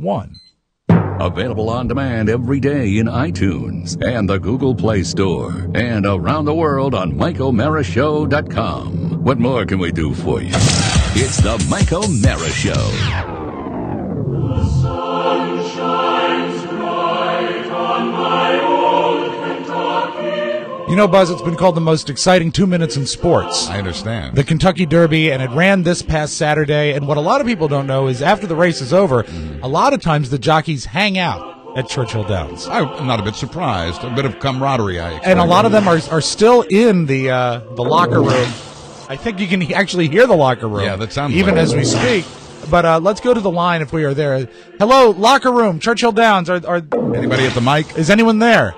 1. Available on demand every day in iTunes and the Google Play Store and around the world on MikeO'MaraShow.com. What more can we do for you? It's the Mike O'Mara Show. The sun shines bright on my old Kentucky. You know, Buzz, it's been called the most exciting 2 minutes in sports. I understand. The Kentucky Derby, and it ran this past Saturday. And what a lot of people don't know is after the race is over, a lot of times the jockeys hang out at Churchill Downs. I'm not a bit surprised. A bit of camaraderie, I expect. And a lot of them are still in the locker room. I think you can actually hear the locker room. Yeah, that sounds even like as we speak. But let's go to the line if we are there. Hello, locker room, Churchill Downs. Are anybody at the mic? Is anyone there?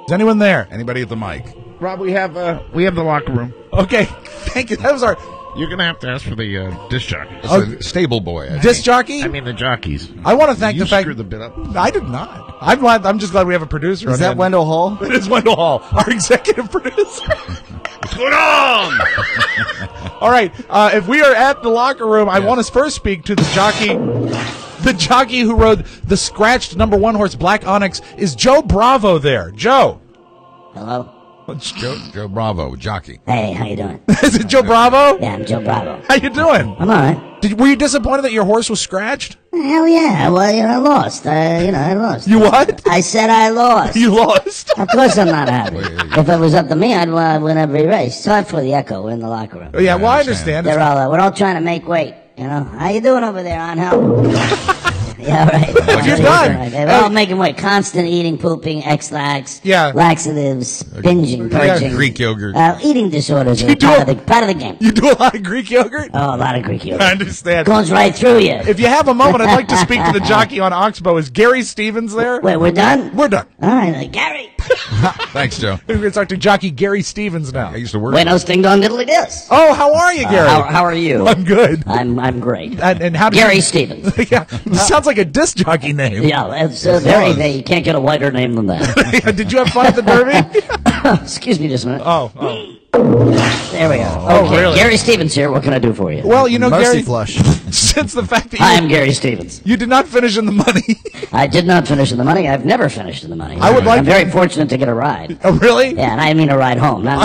Is anyone there? Anybody at the mic? Rob, we have the locker room. Okay, thank you. That was our You're gonna have to ask for the disc jockey. It's a stable boy. disc jockey. I mean the jockeys. I want to thank You the fact screwed the bit up. I did not. I'm just glad we have a producer. Is that Wendell Hall? It is Wendell Hall, our executive producer. What's going on? All right, if we are at the locker room, I want to first speak to the jockey who rode the scratched number 1 horse, Black Onyx. Is Joe Bravo there? Joe. Hello? Joe Bravo, jockey. Hey, how you doing? Is it Joe Bravo? Yeah, I'm Joe Bravo. How you doing? I'm all right. Were you disappointed that your horse was scratched? Hell yeah. Well, I lost. I lost. You what? I said I lost. You lost. Of course I'm not happy. If it was up to me, I'd win every race. Sorry for the echo. We're in the locker room. Yeah, well, I understand. We're all trying to make weight, How you doing over there, Angel? Yeah, right. You're done. We're all making weight. Constant eating, pooping, X-lax, laxatives, binging, purging. Greek yogurt. Eating disorders are part of the game. You do a lot of Greek yogurt? Oh, a lot of Greek yogurt. I understand. Goes right through you. If you have a moment, I'd like to speak to the jockey on Oxbow. Is Gary Stevens there? Wait, we're done? We're done. All right, Gary. Thanks, Joe. We're going to talk to jockey Gary Stevens now. I used to work. Buenos ding dong diddly dis. Oh, how are you, Gary? How are you? I'm good. I'm great. And how do Gary Stevens. Yeah, sounds like a disc jockey name. Yeah, it's you can't get a whiter name than that. Did you have fun at the Derby? Excuse me just a minute. Oh. There we go. Oh, Okay, really? Gary Stevens here. What can I do for you? Well, Mercy Gary, flush. since the fact that I am Gary Stevens. you did not finish in the money. I did not finish in the money. I've never finished in the money. I'm very fortunate to get a ride. Oh, really? Yeah, and I mean a ride home. Not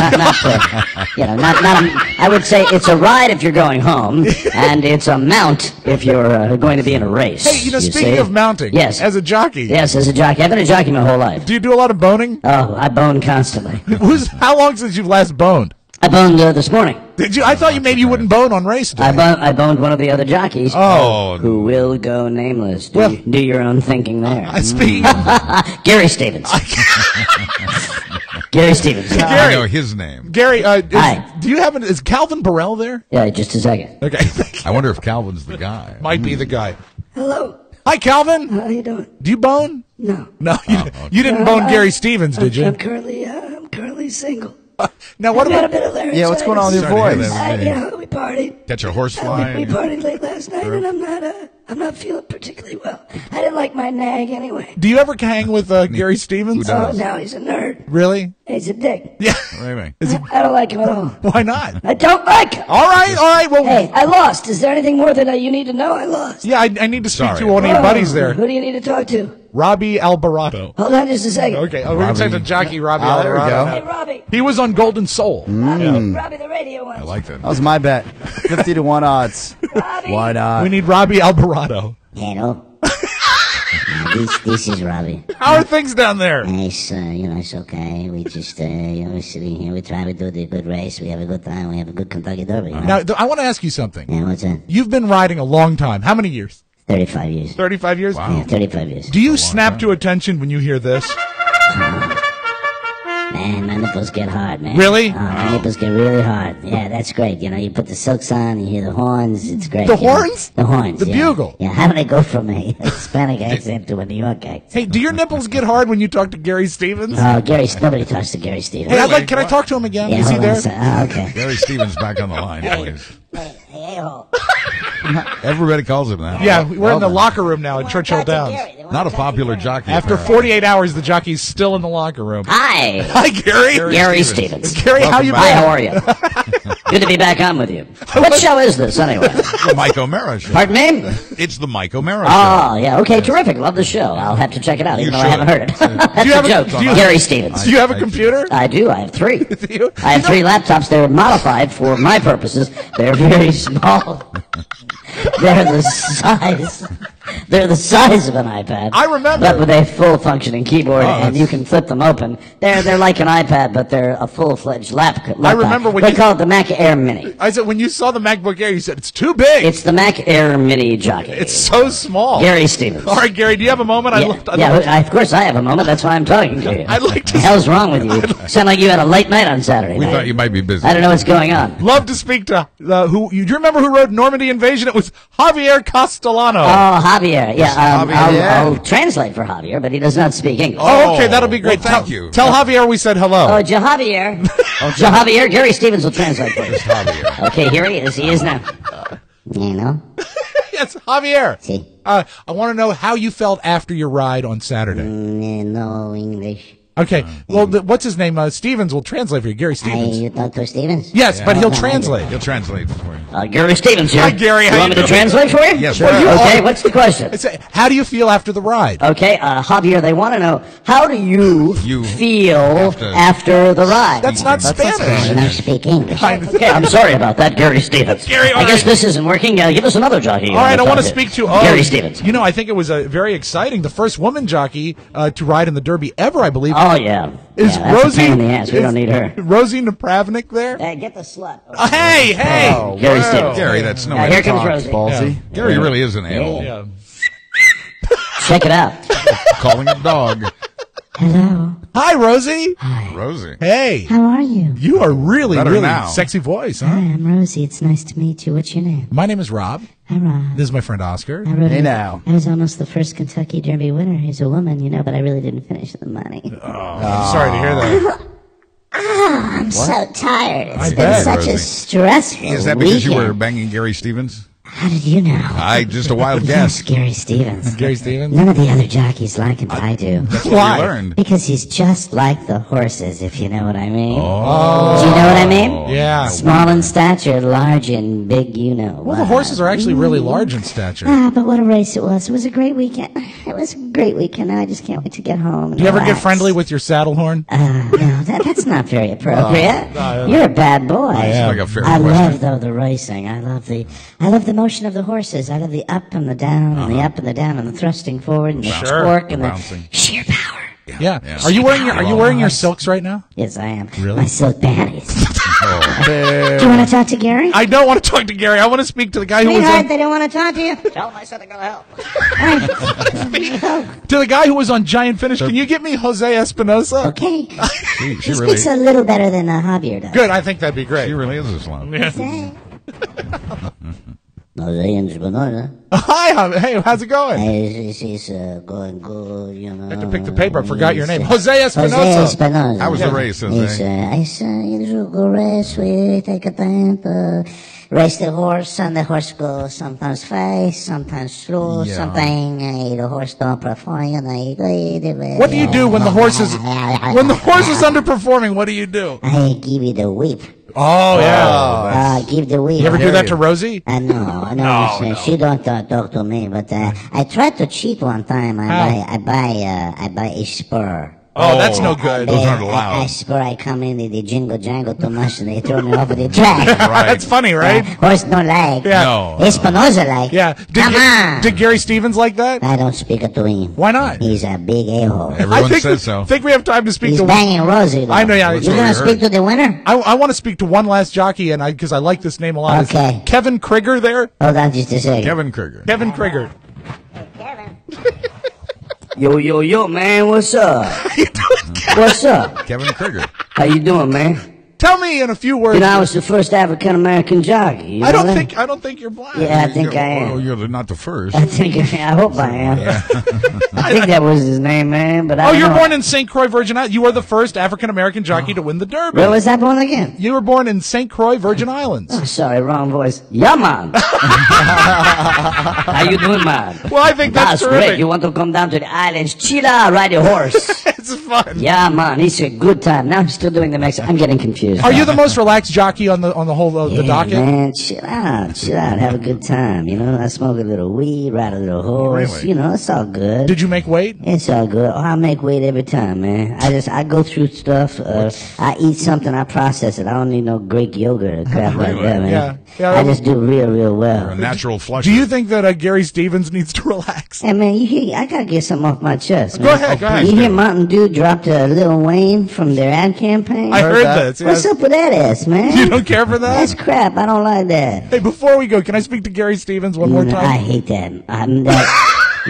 I would say it's a ride if you're going home, and it's a mount if you're going to be in a race. Hey, speaking of mounting, yes, as a jockey. Yes, as a jockey. I've been a jockey my whole life. Do you do a lot of boning? Oh, I bone constantly. How long since you've last boned? I boned this morning. Did you? I thought you wouldn't bone on race day. I boned one of the other jockeys. Oh. Who will go nameless. Do your own thinking there. Speaking Gary Stevens. Gary Stevens. I know his name. Gary, Hi. do you have is Calvin Burrell there? Yeah, just a second. Okay. I wonder if Calvin's the guy. Might be the guy. Hello. Hi, Calvin. How you doing? Do you bone? No. No, you didn't bone Gary Stevens, did you? I'm currently single. Now, what I've got a about... bit of laryngitis. Yeah, what's going on with your Sorry to hear voice? that. We partied. Catch a horse fly. We partied late last night, and I'm not feeling particularly well. I didn't like my nag anyway. Do you ever hang with Gary Stevens? Who does? Oh, no, he's a nerd. Really? He's a dick. Yeah. Really? I don't like him at all. Why not? I don't like him. All right. Well, Hey, I lost. Is there anything more that you need to know? I lost. yeah, I need to speak Sorry. to one of your buddies there. Who do you need to talk to? Robbie Alvarado. Hold on just a second. Okay, we're going to talk to jockey Robbie there we Alvarado. go. Hey, Robbie. He was on Golden Soul. Robbie the radio one. I like that. That was my bet. 50-1 odds. Robbie. Why not? We need Robbie Alvarado. Hello. This is Robbie. How are things down there? It's okay. We just, we're sitting here. We try to do the good race. We have a good time. We have a good Kentucky Derby. Now, I want to ask you something. Yeah, what's that? You've been riding a long time. How many years? 35 years. 35 years? Wow. Yeah, 35 years. Do you snap to attention when you hear this? Man, my nipples get hard, man. Really? Oh, my nipples get really hard. Yeah, that's great. You put the silks on, you hear the horns. It's great. The horns? The horns. The yeah. bugle? Yeah, how do they go from a Hispanic accent to a New York accent? Hey, do your nipples get hard when you talk to Gary Stevens? Nobody talks to Gary Stevens. Hey, can I talk to him again? Yeah, Is he hold on there? a second. Okay. Gary Stevens back on the line, please. Hey, a-hole. Everybody calls him that. Yeah, we're in the locker room now at Churchill Downs. Not a popular jockey. After apparently. 48 hours, the jockey's still in the locker room. Hi. Hi, Gary. Gary Stevens. Gary, how you been? Hi, how are you? Good to be back on with you. What show is this, anyway? The Mike O'Mara show. Pardon me? It's the Mike O'Mara show. Oh, yeah, okay, terrific. Love the show. I'll have to check it out, even though I should. haven't heard it. That's you have a a- joke. do you- Gary Stevens. Do you have a computer? I do. I have 3. you? I have 3 laptops. They're modified for my purposes. They're very small. They're the size. They're the size of an iPad. I remember. But with a full functioning keyboard, and you can flip them open. They're like an iPad, but they're a full-fledged laptop. I remember when they you- call it the Mac Air Mini. I said when you saw the MacBook Air, you said it's too big. It's the Mac Air Mini jockey. It's so small. Gary Stevens. All right, Gary, do you have a moment? Of course I have a moment. That's why I'm talking to you. I'd like to- What the hell's wrong with you? Sound like you had a late night on Saturday We night. thought you might be busy. I don't know what's going on. love to speak to who. Do you remember who wrote Normandy Invasion? It was Javier Castellano. Oh, Javier. Yeah, Javier. I'll translate for Javier, but he does not speak English. Oh, okay, that'll be great. Well, thank you. Tell Javier we said hello. Oh, Javier. Javier. Gary Stevens will translate for you. Javier. Okay, here he is. He is now. You know? Yes, Javier. See? I want to know how you felt after your ride on Saturday. No English. Okay, well, what's his name? Stevens will translate for you. Gary Stevens. You Dr. Stevens? Yes, but he'll translate. He'll translate for you. Gary Stevens here. Hi, Gary. You How want me you to doing? translate for you? Yes, Sure. sir. Okay, what's the question? How do you feel after the ride? Okay, Javier, they want to know, how do you feel after the ride? That's not Spanish. I don't speak English. I- Okay, I'm sorry about that, Gary Stevens. Gary, all I guess right. this isn't working. Give us another jockey. All right, I want to speak to Gary Stevens. You know, I think it was very exciting. The first woman jockey to ride in the Derby ever, I believe. Oh, yeah. Is yeah, that's Rosie? a pain in the ass. We don't need her. Rosie Napravnik there? Hey, get the slut. Hey, hey! Oh, Gary wow. Stevens. Gary, that's no Now, way here to comes talk. Rosie. Ballsy. Gary really is an animal. Yeah. Check it out. Calling a dog. Hello. Hi, Rosie. Rosie. Hey, How are you? you are really, Better really now. sexy voice, Hi, huh? I'm Rosie. It's nice to meet you. What's your name? My name is Rob. Hi, Rob. This is my friend Oscar. I wrote Hey it- now. I was almost the first Kentucky Derby winner. He's a woman, you know, but I really didn't finish the money. I'm sorry to hear that. I'm so tired. It's I been bet, such a Rosie. stressful Is that because you weekend. were banging Gary Stevens? How did you know? Just a wild Yes, guess. Gary Stevens. Gary Stevens? None of the other jockeys like him, but I do. That's what Why? we learned. Because he's just like the horses, if you know what I mean. Oh. Do you know what I mean? Yeah. Small in stature, large in big, you know. Well, the horses are actually really large in stature. But what a race it was. It was a great weekend. It was a great weekend. I just can't wait to get home. And Do you ever get relax. friendly with your saddle horn? No, that's not very appropriate. You're a bad boy. It's like a fair I question. love though the racing. I love the motion of the horses. I love the up and the down and the up and the down and the thrusting forward and the Sure. torque and the Bouncing. sheer power. Yeah. Yeah. Are you wearing your silks right now? Yes, I am. Really? My silk panties. Oh. Do you want to talk to Gary? I don't want to talk to Gary. I want to speak to the guy who was Sweetheart, on, they don't want to talk to you. Tell him I said I'm going to help. to the guy who was on Giant Finish. Can you get me Jose Espinosa? Okay. She He really, speaks a little better than Javier does. Good. I think that'd be great. she really is a slum. Say. Jose Espinosa. Hi. Hey, how's it going? He's going good, you know. I have to pick the paper. I forgot your name. Jose Jose Espinosa. Espinosa. How was the race, Jose? It's a good race. We take a time to race the horse, and the horse goes sometimes fast, sometimes slow, Yeah. sometimes the horse don't perform. You know, What do you do when the horse is underperforming? What do you do? I give you the whip. Oh yeah. Give the whip. You ever do that to Rosie? No, she don't talk to me, but I tried to cheat one time. I buy a spur. Oh, that's no good. Those aren't allowed. I spur, I come in the jingle jangle too much, and they throw me over the track. Right. That's funny, right? Horse don't like. Yeah. No. Espinosa like. Yeah. Come on. Did Gary Stevens like that? I don't speak to him. Why not? He's a big a-hole. Everyone says so. think we have time to speak He's to. banging Rosie. Though. I know, yeah, You're that's what gonna we speak heard. to the winner? I want to speak to one last jockey, and because I like this name a lot. Is Okay. Kevin Krieger there? Hold on just a second. Kevin Krieger. Kevin Krieger. Yo, man, what's up? What's up? Kevin Krieger. How you doing, man? Tell me in a few words. You know, I was the first African American jockey. You I know don't that? think you're black. Yeah, I think I Oh, am. you're not the first. I hope I am. I think that was his name, man. But I Oh, don't you're know. born in St. Croix, Virgin Islands. You are the first African American jockey to win the Derby. Where was I born again? You were born in St. Croix, Virgin Islands. Oh, sorry, wrong voice. Yeah, man. How you doing, man? Well, I think that's great. terrific. You want to come down to the islands, chill out, ride a horse. It's is fun. Yeah, man, he's a good time. Now he's still doing the Mexican. I'm getting confused. Are you the most relaxed jockey on the whole the docket? Man, chill out, have a good time. You know, I smoke a little weed, ride a little horse. Really? You know, it's all good. Did you make weight? It's all good. Oh, I make weight every time, man. I go through stuff. I eat something, I process it. I don't need no Greek yogurt or crap like that, man. Yeah, I just do real well. You're a natural flusher. Do you think that Gary Stevens needs to relax? Hey, man, I gotta get something off my chest, man. Go ahead. You hear Mountain Dew dropped Lil Wayne from their ad campaign? I heard that. What's up with that ass, man? You don't care for that? That's crap. I don't like that. Hey, before we go, can I speak to Gary Stevens one more time? I hate that. Man,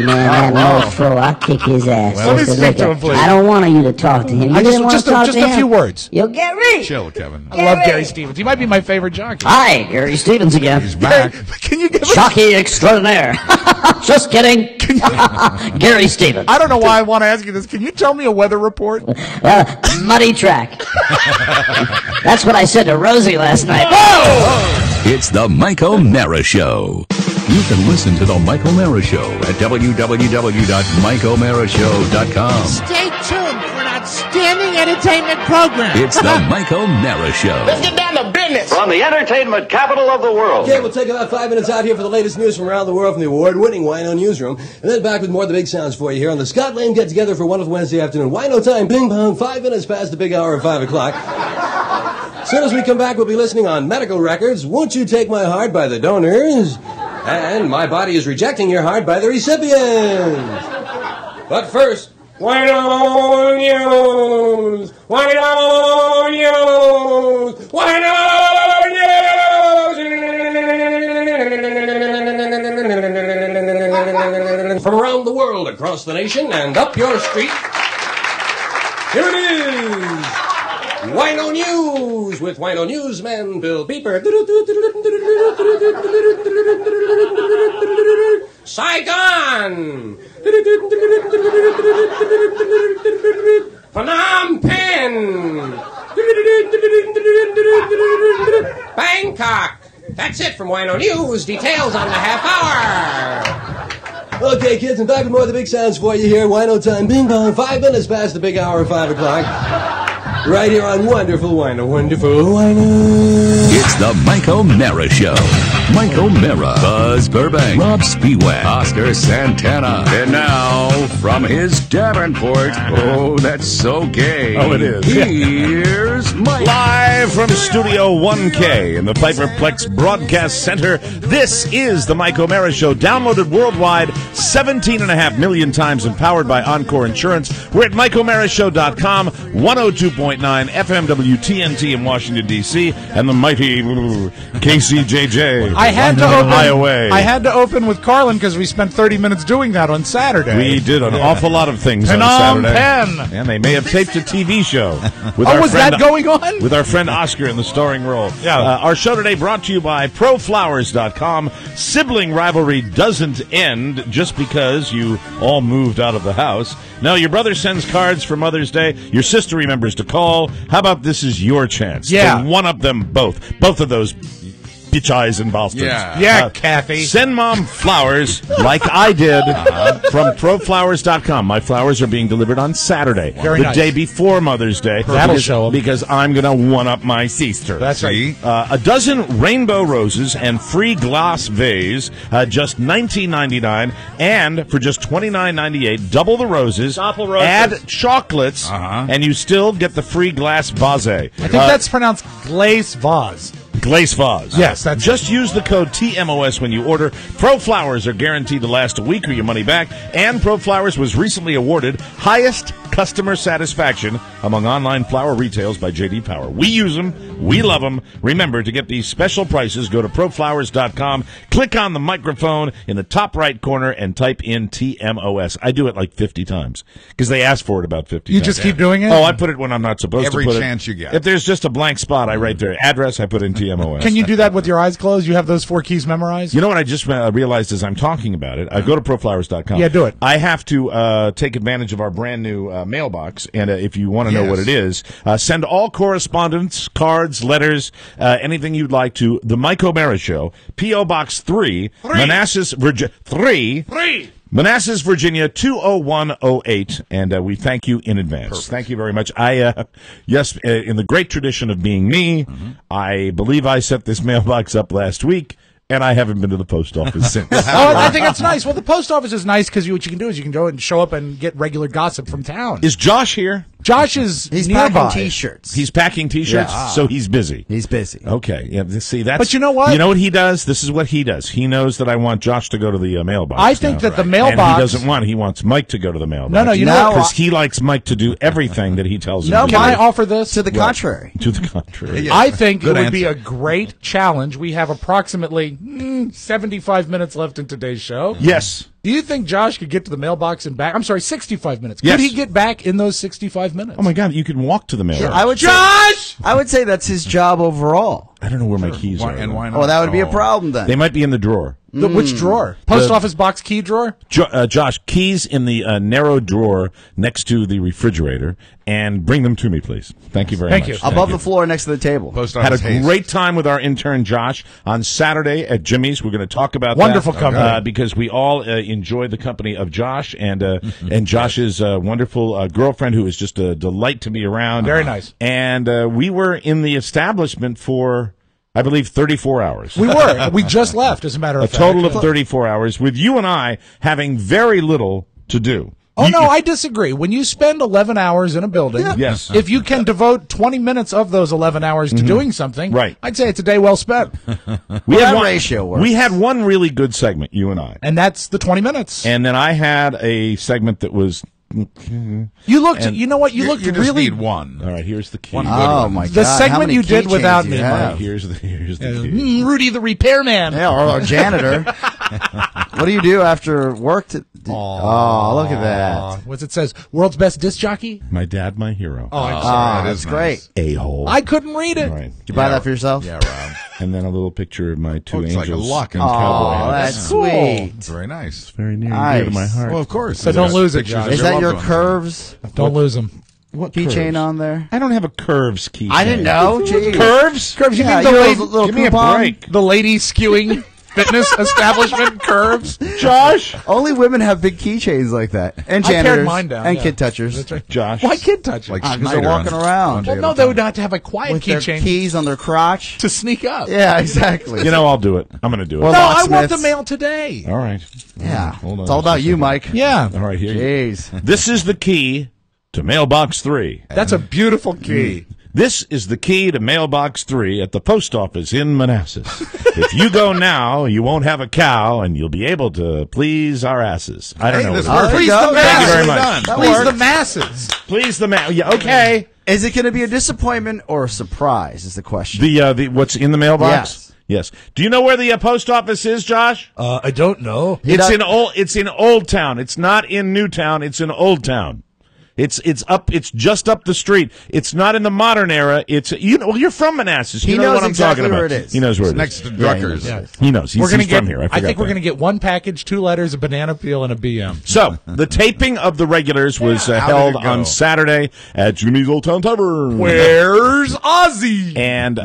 that mofo, I'll kick his ass. Let me Just speak look to at- him, please. I don't want you to talk to him. You didn't want Just to talk to a him? few words. Yo, Gary. Chill, Kevin. I love Gary Stevens. He might be my favorite jockey. Hi, Gary Stevens again. He's back. Can you give us... Jockey extraordinaire. Just kidding. Gary Stevens. I don't know why I want to ask you this. Can you tell me a weather report? Muddy track. That's what I said to Rosie last night. It's the Mike O'Mara Show. You can listen to the Mike O'Mara Show at www.mikeomarashow.com. Stay tuned for an outstanding entertainment program. It's the Mike O'Mara Show. Let's get down to business. From the entertainment capital of the world. Okay, we'll take about 5 minutes out here for the latest news from around the world from the award-winning Wino Newsroom. And then back with more of the big sounds for you here on the Scott Lane Get-Together for wonderful Wednesday afternoon. Wino time, ping pong, 5 minutes past the big hour of 5 o'clock. As soon as we come back, we'll be listening on Medical Records, Won't You Take My Heart by the donors, and My Body is Rejecting Your Heart by the recipients. But first, Wino News! Wino News! Wino News! From around the world, across the nation, and up your street, here it is! Wino News with Wino Newsman Bill Beeper. Saigon! Phnom Penh! Bangkok! That's it from Wino News. Details on the half hour. Okay, kids, I'm back with more of the big sounds for you here. Wino time, bing bong, 5 minutes past the big hour of 5 o'clock. Right here on Wonderful Wino. It's the Mike O'Mara Show. Mike O'Mara, Buzz Burbank, Rob Spiewak, Oscar Santana. And now, from his Davenport, oh, that's so gay. Oh, it is. Here's Mike. Live from Studio 1K in the Piperplex Broadcast Center, this is the Mike O'Mara Show, downloaded worldwide 17.5 million times and powered by Encore Insurance. We're at MikeO'MaraShow.com, 102.9 FM WTNT in Washington, D.C., and the mighty KCJJ. I had to London, open. Iowa. I had to open with Carlin because we spent 30 minutes doing that on Saturday. We did an awful lot of things on Phnom Saturday. Penh. And they may have taped a TV show. With Oh, our was friend, that going on? With our friend Oscar in the starring role. Yeah. Our show today brought to you by ProFlowers.com. Sibling rivalry doesn't end just because you all moved out of the house. No, your brother sends cards for Mother's Day. Your sister remembers to call. How about this is your chance to one-up them both? Both of those bitch eyes and bastards. Yeah, Kathy. Send Mom flowers like I did from ProFlowers.com. My flowers are being delivered on Saturday, Very the nice. day before Mother's Day. That'll show 'em. Because I'm going to one-up my sister. That's right. A dozen rainbow roses and free glass vase, just $19.99, and for just $29.98, double the roses, add chocolates, and you still get the free glass vase. I think that's pronounced glace vase. Glace vase. Yes, that's just use the code TMOS when you order. Pro Flowers are guaranteed to last a week or your money back, and Pro Flowers was recently awarded highest customer satisfaction among online flower retails by J.D. Power. We use them. We love them. Remember, to get these special prices, go to ProFlowers.com, click on the microphone in the top right corner, and type in TMOS. I do it like 50 times because they ask for it about 50 times. You just keep doing it? Oh, I put it when I'm not supposed Every to put it. chance you get. If there's just a blank spot, I write their address, I put in TMOS. Can you do that with your eyes closed? You have those 4 keys memorized? You know what I just realized as I'm talking about it? I go to ProFlowers.com. Yeah, do it. I have to take advantage of our brand new mailbox, and if you want to know what it is, send all correspondence, cards, letters, anything you'd like to the Mike O'Mara Show, P.O. Box 3, Manassas, Virginia. 3. Manassas, Virginia, 20108, and we thank you in advance. Perfect. Thank you very much. Yes, in the great tradition of being me, I believe I set this mailbox up last week, and I haven't been to the post office since. I think it's nice. Well, the post office is nice because what you can do is you can go and show up and get regular gossip from town. Is Josh here? Josh is He's nearby. packing T-shirts. He's packing T-shirts, so he's busy. He's busy. Okay, yeah. See, that's. But you know what? You know what he does? This is what he does. He knows that I want Josh to go to the mailbox. I think that the mailbox. And he doesn't want. He wants Mike to go to the mailbox. No, you know because he likes Mike to do everything that he tells him. No, to Can do. I offer this? To the contrary. To the contrary. Yeah. I think it Good would be answer. a great challenge. We have approximately 75 minutes left in today's show. Yes. Do you think Josh could get to the mailbox and back? I'm sorry, 65 minutes. Yes. Could he get back in those 65 minutes? Oh my God! You can walk to the mailbox. I would Josh! I would say that's his job overall. I don't know where my keys Why, are. and why not? Oh, that would be a problem then. They might be in the drawer. Which drawer? Post office box key drawer? Josh, keys in the narrow drawer next to the refrigerator, and bring them to me, please. Thank you very Thank much. you. Above the floor next to the table. Post Had a office haste. great time with our intern Josh on Saturday at Jimmy's. We're going to talk about Wonderful that, company. because we all enjoy the company of Josh and Josh's wonderful girlfriend, who is just a delight to be around. Very nice. And we were in the establishment for, I believe, 34 hours. We were. We just left, as a matter of A fact. total of 34 hours, with you and I having very little to do. Oh, no, I disagree. When you spend 11 hours in a building, Yes. if you can devote 20 minutes of those 11 hours to doing something, Right. I'd say it's a day well spent. We Well, had that one, ratio works. We had one really good segment, you and I. And that's the 20 minutes. And then I had a segment that was, You looked, you know what? You looked just really. need one. all right, here's the key. One good Oh one. my god! The How segment many you did keychains without do me, you Mike. have? Here's the key. Rudy the repairman. Yeah, or a janitor. What do you do after work? Oh, look at that! What's it says? World's best disc jockey? My dad, my hero. Oh, I'm Oh, sorry. that that's is great. nice. A-hole. I couldn't read it. Right. Did you buy that for yourself? Yeah, Rob. And then a little picture of my two Looks like a angels. lock in and cowboy Oh, hats. that's Cool. sweet. Very nice. Very near and dear to my Nice. heart. Well, of course. So don't lose it, Pictures Josh. of Is your that loved your one. curves Don't lose them. What keychain curves? on there? I don't have a curves keychain. I didn't know. Jeez. Curves? Curves, you Yeah, mean the you know lady, those little Give me a coupon? break. the lady skewing fitness establishment curves? Josh? Only women have big keychains like that, and I pared janitors, mine down, and yeah. kid touchers. That's right. Josh? Why kid touch it? Like Because they're Schneider walking on- around. on Day Well, at no, a they time. would have to have a quiet with their keychain keys on their crotch. to sneak up. Yeah, exactly. You know, I'll do it. I'm going to do it. Or No, I want locksmiths. the mail today. All right. Yeah, Hold on it's all just a about you, second. Mike. Yeah. All right, here you Jeez. This is the key to Mailbox 3. That's a beautiful key. This is the key to Mailbox 3 at the post office in Manassas. If you go now, you won't have a cow, and you'll be able to please our asses. I don't Hey, know. this what it works. is. Please go. the Thank you very masses. much. That Please works. the masses. Please the mail. Yeah, okay. Is it going to be a disappointment or a surprise? Is the question. The what's in the mailbox? Yes. Yes. Do you know where the post office is, Josh? I don't know. It's does- in Old Town. It's not in New Town. It's in Old Town. It's just up the street. It's not in the modern era. It's well, you're from Manassas. You He know knows what I'm exactly talking where about. it is. He knows where It's it next is. to Yeah, he Drucker's. knows. He knows. He's We're gonna from get. here. I think we're that. going to get one package, 2 letters, a banana peel, and a BM. So the taping of the regulars was How did held it go? on Saturday at Jimmy's Old Town Tavern. Where's Ozzy? And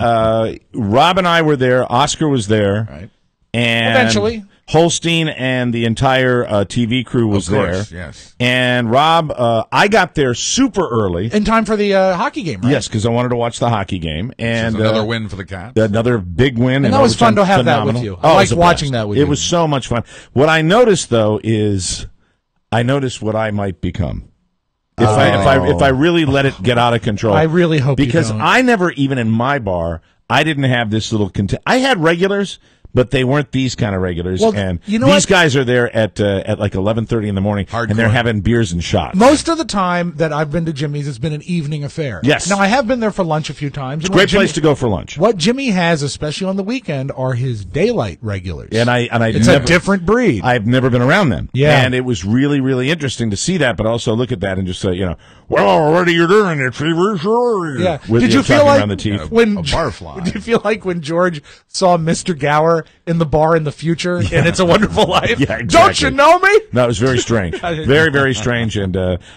Rob and I were there. Oscar was there. Right. And Eventually. Holstein and the entire TV crew was Of course, there. yes. And Rob, I got there super early. In time for the hockey game, right? Yes, because I wanted to watch the hockey game. And It's another win for the Cats. Another big win. And that was fun overtime. to have that with Phenomenal. you. I Oh, it was liked the watching best. that with It you. was so much fun. What I noticed, though, is I noticed what I might become. If I really let it get out of control. I really hope you because don't. I never, even in my bar, I didn't have this little I had regulars, but they weren't these kind of regulars. Well, and you know these what? guys are there at like 11:30 in the morning, and they're Hardcore. having beers and shots. Most of the time that I've been to Jimmy's, it's been an evening affair. Yes. Now, I have been there for lunch a few times. It's a great place to go for lunch. What Jimmy has, especially on the weekend, are his daylight regulars. And I it's never, a different breed. I've never been around them. Yeah. And it was really, really interesting to see that, but also look at that and just say, well, what are you doing? It's sure. Yeah. With, Did you feel talking like around the teeth. when A barfly. Did you feel like when George saw Mr. Gower in the bar in the future and It's a Wonderful Life? Yeah, exactly. Don't you know me? No, it was very strange. Very, very strange. And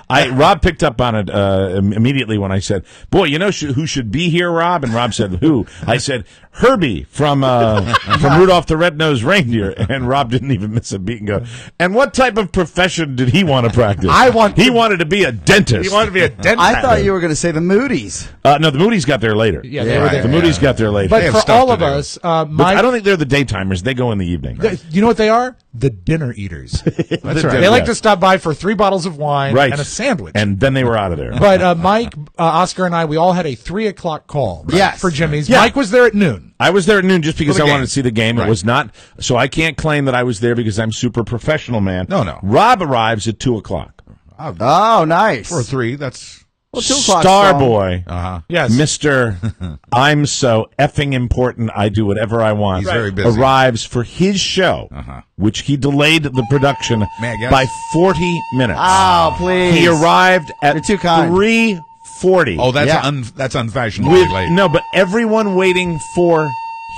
Rob picked up on it immediately when I said, boy, you know who should be here, Rob? And Rob said, who? I said, Herbie from Rudolph the Red-Nosed Reindeer, and Rob didn't even miss a beat and go, and what type of profession did he want to practice? He wanted to be a dentist. He wanted to be a dentist. I thought you were going to say the Moody's. No, the Moody's got there later. Yeah, they were there. The Moody's got there later. But for all of us, but I don't think they're the daytimers. They go in the evening. Right? You know what they are? The dinner eaters. That's right. They like to stop by for 3 bottles of wine and a sandwich. And then they were out of there. But Mike, Oscar, and I, we all had a 3 o'clock call for Jimmy's. Yeah. Mike was there at noon. I was there at noon just because I wanted to see the game. Right. It was not, so I can't claim that I was there because I'm super professional, man. No. Rob arrives at 2 o'clock. Oh, nice. For a 3, that's... Well, 2 o'clock. Starboy. Yes. Mr. I'm so effing important, I do whatever I want. He's very busy. Arrives for his show, which he delayed the production by 40 minutes. Oh, please. He arrived at You're too kind. 3:40. Oh, that's unfashionably late. No, but everyone waiting for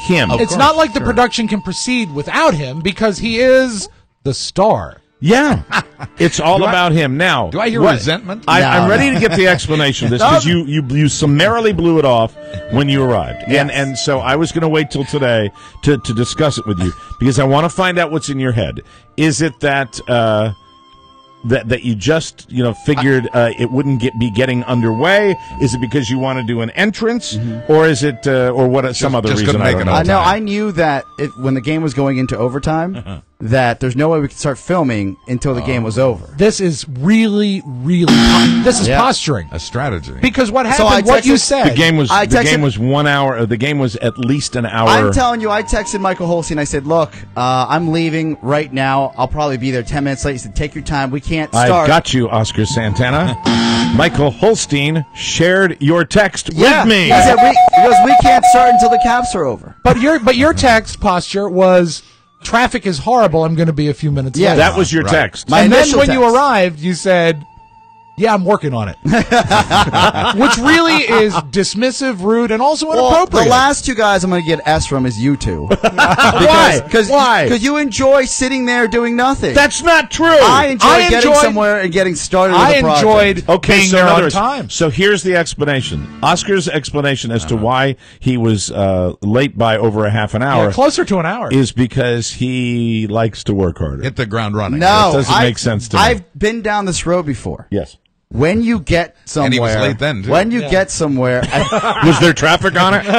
him. It's not like the production can proceed without him because he is the star. Yeah. It's all about him. Now, do I hear resentment? I'm ready to get the explanation of this because you summarily blew it off when you arrived. Yes. And so I was going to wait till today to discuss it with you because I want to find out what's in your head. Is it that that you just figured it wouldn't be getting underway? Is it because you want to do an entrance, or is it or what? Some other reason? Make it No, I knew that when the game was going into overtime, that there's no way we could start filming until the game was over. This is really this is posturing. A strategy. Because what happened? What you said. The game was 1 hour. The game was at least an hour. I'm telling you, I texted Michael Holstein. I said, "Look, I'm leaving right now. I'll probably be there 10 minutes late." He said, "Take your time. We can't start." I got you, Oscar Santana. Michael Holstein shared your text with me. He said, we can't start until the caps are over. But your text posture was, traffic is horrible. I'm going to be a few minutes late. That was your text. And then when you arrived, you said, yeah, I'm working on it. Which really is dismissive, rude, and also inappropriate. The last 2 guys I'm going to get S from is you 2. Why? Because you enjoy sitting there doing nothing. That's not true. I enjoy getting somewhere and getting started with a project. I enjoyed being there on time. So here's the explanation. Oscar's explanation as to why he was late by over a half an hour. Yeah, closer to an hour. Is because he likes to work harder. Hit the ground running. No. It doesn't make sense to me. I've been down this road before. Yes. When you get somewhere, and he was late then, too. When you get somewhere, was there traffic on it? No.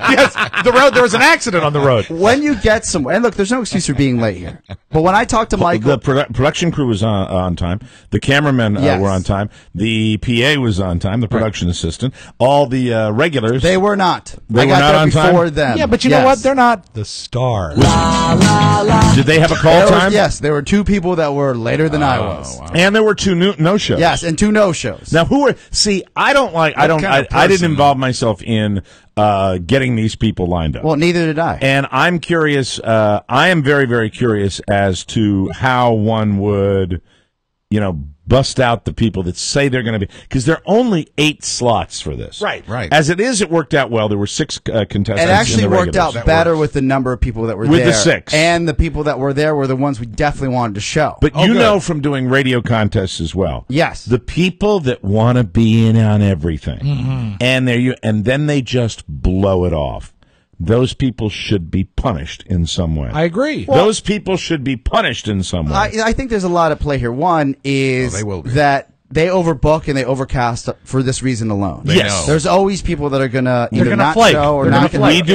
Yes, the road. There was an accident on the road. When you get somewhere, and look, there's no excuse for being late here. But when I talked to Michael, the production crew was on time. The cameramen were on time. The PA was on time. The production assistant, all the regulars, they were not. They I were got not there on before time? them. Yeah, but you know what? They're not the stars. Did they have a call time? Yes, there were 2 people that were later than I was, and there were 2 no-shows. Yes, and 2 no-shows. Now, who are? See, I didn't involve myself in getting these people lined up. Well, neither did I. And I'm curious. I am very, very curious as to how one would, bust out the people that say they're going to be, because there are only 8 slots for this. Right. As it is, it worked out well. There were 6 contestants. It actually in the worked out better with the number of people that were there. With the 6. And the people that were there were the ones we definitely wanted to show. But you know from doing radio contests as well. Yes. The people that want to be in on everything, and then they just blow it off. Those people should be punished in some way. I agree. Those people should be punished in some way. I think there's a lot at play here. One is that they overbook and they overcast for this reason alone. Yes. There's always people that are going to either not flake. show or They're not gonna flake. We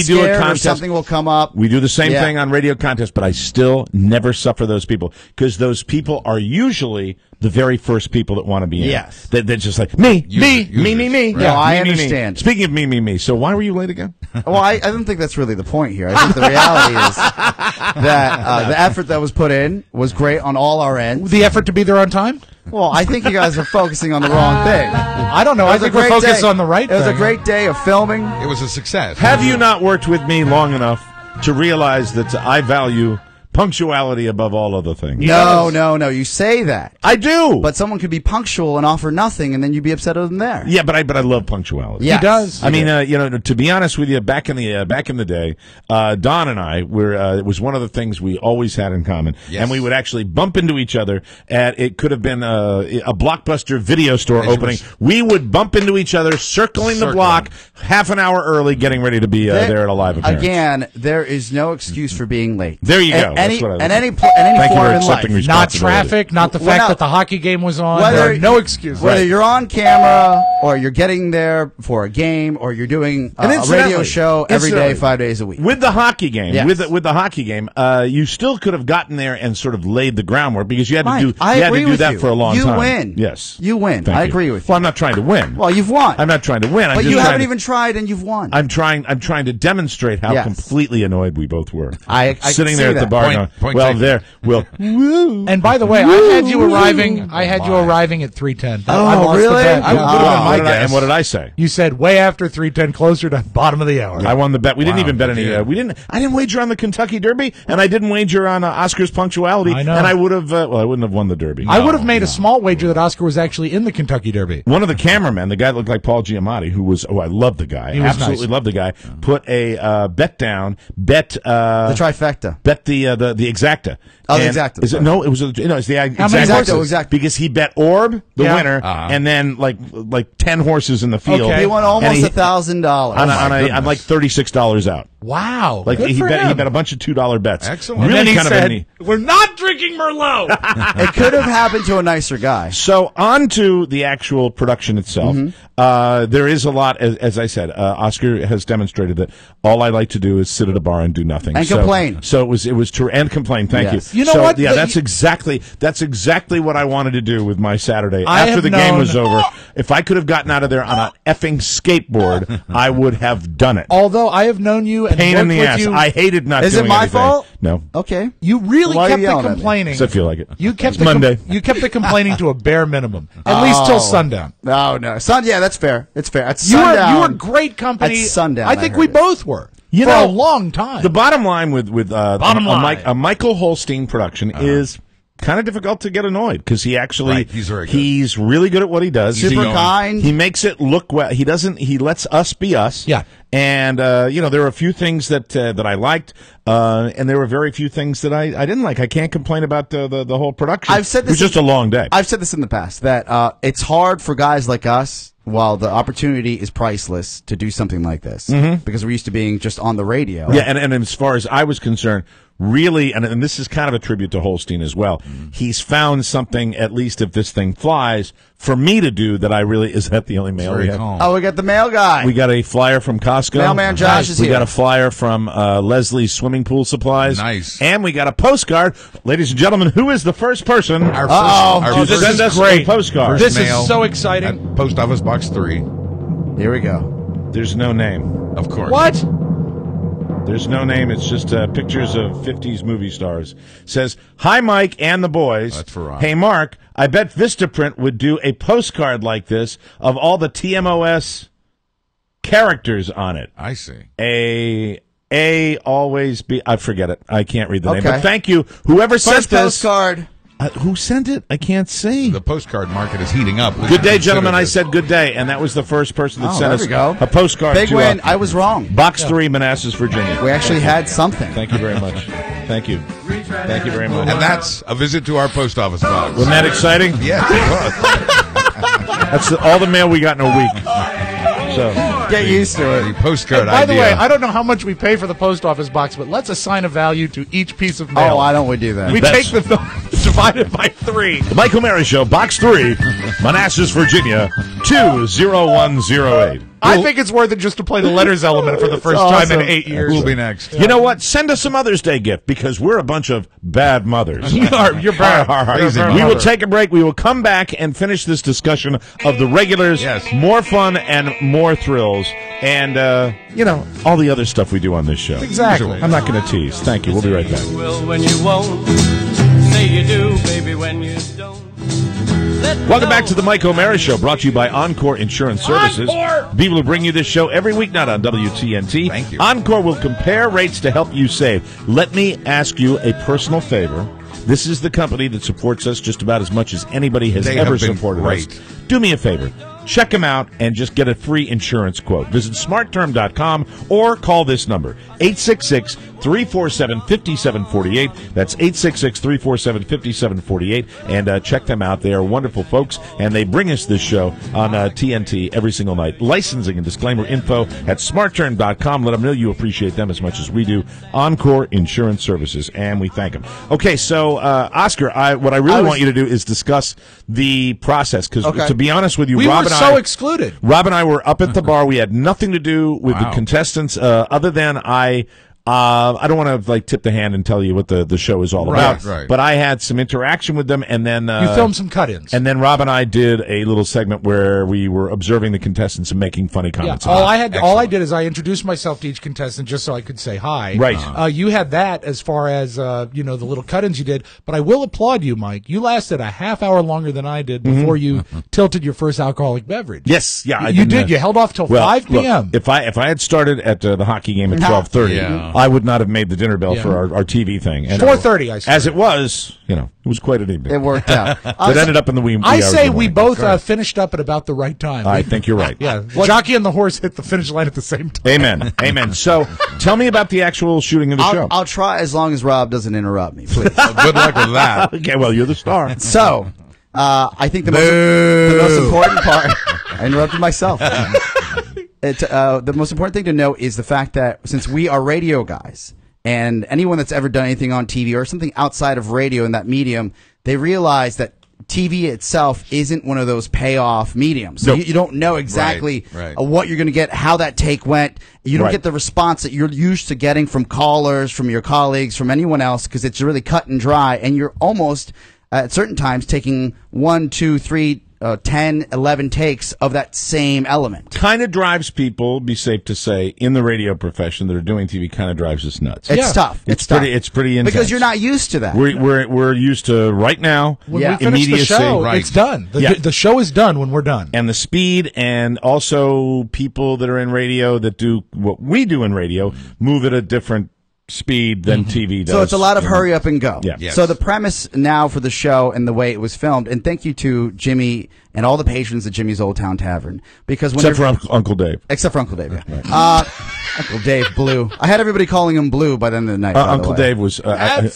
do a contest. Or something will come up. We do the same thing on radio contests, but I still never suffer those people because those people are usually the very first people that want to be in. Yes. They're just like, me. Right. Yeah, I understand. Speaking of me. So why were you late again? Well, I don't think that's really the point here. I think the reality is that the effort that was put in was great on all our ends. The effort to be there on time? Well, I think you guys are focusing on the wrong thing. I don't know. I think we're focused on the right thing. It was a great day of filming. It was a success. Have you not worked with me long enough to realize that I value punctuality above all other things. No. You say that. I do. But someone could be punctual and offer nothing, and then you'd be upset with them there. Yeah, but I love punctuality. Yes. He does. I mean, to be honest with you, back in the day, Don and I were. It was one of the things we always had in common, and we would actually bump into each other at. It could have been a Blockbuster video store opening. We would bump into each other, circling the block, half an hour early, getting ready to be there at a live appearance. Again, there is no excuse for being late. There you go. Any form in life. Not traffic, not the fact that the hockey game was on. There are no excuses. Whether you're on camera or you're getting there for a game or you're doing a radio show every day, 5 days a week. With the hockey game, yes. with the hockey game, you still could have gotten there and sort of laid the groundwork because you had Mike, to do that for a long time. You win. Yes. You win. Thank I you. agree with you. Well, I'm not trying to win. Well, you've won. I'm not trying to win. But you haven't even tried and you've won. I'm trying to demonstrate how completely annoyed we both were. I sitting there at the bar going, And by the way, I had you arriving. I had you arriving at 3:10. Oh, really? And what did I say? You said way after 3:10, closer to bottom of the hour. I won the bet. We didn't even bet any. I didn't wager on the Kentucky Derby, and I didn't wager on Oscar's punctuality. I know. And I would have. I wouldn't have won the Derby. I would have made a small wager that Oscar was actually in the Kentucky Derby. One of the cameramen, the guy that looked like Paul Giamatti, who was, I love the guy. Absolutely love the guy. Put a bet down. The trifecta. Bet the exacta. Oh, the exacta. Is it no? It was it's the exacta. Because he bet Orb, the winner, and then like 10 horses in the field. Okay. He won almost $1,000 on like $36 out. Wow! Like he bet a bunch of $2 bets. Excellent. Really and then kind he of said, "We're not drinking Merlot." It could have happened to a nicer guy. So on to the actual production itself. There is a lot, as I said. Oscar has demonstrated that all I like to do is sit at a bar and do nothing and complain. So it was and complain. Thank you. You know what? Yeah, that's exactly what I wanted to do with my Saturday after the game was over. If I could have gotten out of there on an effing skateboard, I would have done it. Although I have known you and pain in the ass. I hated not doing anything. Is it my fault? No. Okay. You really kept the complaining. Does it feel like it? You kept Monday. You kept the complaining to a bare minimum, at least till sundown. No. Yeah, that's fair. It's fair. At sundown. You were great company. At sundown. I think we both were. For a long time. The bottom line with a Michael Holstein production is kind of difficult to get annoyed because he actually he's really good at what he does. Super kind. He makes it look well. He lets us be us. Yeah. And there were a few things that I liked, and there were very few things that I didn't like. I can't complain about the whole production. I've said this. It was just a long day. I've said this in the past that it's hard for guys like us, while the opportunity is priceless, to do something like this because we're used to being just on the radio. Yeah, and as far as I was concerned, really, and this is kind of a tribute to Holstein as well. He's found something, at least if this thing flies, for me to do that I really, is that the only mail we have? Oh, we got the mail guy. We got a flyer from Costco. Mailman Josh is here. We got a flyer from Leslie's Swimming Pool Supplies. Nice. And we got a postcard. Ladies and gentlemen, who is the first person Our to send us a postcard? This is so exciting. At Post Office Box 3. Here we go. There's no name. Of course. What? There's no name. It's just pictures of 50s movie stars. Says, "Hi, Mike and the boys. That's for Rob. Hey, Mark, I bet Vistaprint would do a postcard like this of all the TMOS characters on it." I see. Always be. I forget it. I can't read the name. But thank you. Whoever sent this. Postcard. Who sent it? I can't see. The postcard market is heating up. Good day, gentlemen. I said good day, and that was the first person that sent us a postcard. Big win. I was wrong. Box 3, Manassas, Virginia. We actually had something. Thank you very much. Thank you. Thank you very much. And that's a visit to our post office box. Wasn't that exciting? Yes, it was. That's all the mail we got in a week. So get used to it. The postcard By idea. the way, I don't know how much we pay for the post office box, but let's assign a value to each piece of mail. Oh, why don't we do that? We take the divide it by 3. The Mike O'Mara Show, Box 3, Manassas, Virginia, 20108. I think it's worth it just to play the letters element for the first time in 8 years. Who'll be next? You know what? Send us a Mother's Day gift because we're a bunch of bad mothers. You're bad. We will take a break. We will come back and finish this discussion of the regulars. Yes. More fun and more thrills. And, all the other stuff we do on this show. Exactly. I'm not going to tease. Thank you. We'll be right back. Will when you won't. Say you do, baby, when you don't. Let Welcome back to the Mike O'Mara Show, brought to you by Encore Insurance Services. People who bring you this show every weeknight on WTNT. Thank you. Encore will compare rates to help you save. Let me ask you a personal favor. This is the company that supports us just about as much as anybody has They ever have been supported great. us. Do me a favor. Check them out and just get a free insurance quote. Visit smartterm.com or call this number, 866-347-5748. That's 866-347-5748. And check them out. They are wonderful folks, and they bring us this show on TNT every single night. Licensing and disclaimer info at smartterm.com. Let them know you appreciate them as much as we do. Encore Insurance Services, and we thank them. Okay, so Oscar, what I really want you to do is discuss the process, because to be honest with you, We Rob were and so I, excluded. Rob and I were up at the bar. We had nothing to do with the contestants, other than I don't want to tip the hand and tell you what the show is all about. Right. But I had some interaction with them, and then You filmed some cut-ins. and then Rob and I did a little segment where we were observing the contestants and making funny comments. All I did is I introduced myself to each contestant just so I could say hi. Right. You had that as far as the little cut-ins you did, but I will applaud you, Mike. You lasted a half hour longer than I did before you tilted your first alcoholic beverage. Yes, yeah, You did. You held off till 5 p.m. Look, if I had started at the hockey game at 12:30, I would not have made the dinner bell for our TV thing. And 4:30, I started. as it was, it was quite an evening. It worked out. It ended up in the wee I hours say of the we morning. both finished up at about the right time. I think you're right. Yeah, the jockey and the horse hit the finish line at the same time. Amen. Amen. So, tell me about the actual shooting of the show. I'll try as long as Rob doesn't interrupt me, please. Good luck with that. Okay, well, you're the star. So, I think the most important part. I interrupted myself. The most important thing to know is the fact that since we are radio guys, and anyone that's ever done anything on TV or something outside of radio in that medium, they realize that TV itself isn't one of those payoff mediums. So you don't know exactly what you're going to get, how that take went. You don't get the response that you're used to getting from callers, from your colleagues, from anyone else, because it's really cut and dry, and you're almost at certain times taking 1, 2, 3, 10, 11 takes of that same element. Kind of drives people, be safe to say, in the radio profession that are doing TV, kind of drives us nuts. It's tough. It's pretty intense. Because you're not used to that. We're used to right now. When we finish the show, it's done. The show is done when we're done. And the speed, and also people that are in radio that do what we do in radio move at a different speed than TV does. So it's a lot of hurry up and go. Yeah. Yes. So the premise now for the show and the way it was filmed, and thank you to Jimmy and all the patrons at Jimmy's Old Town Tavern, because except for Uncle Dave. Except for Uncle Dave, yeah. Uncle Dave Blue. I had everybody calling him Blue by the end of the night. Uncle Dave was a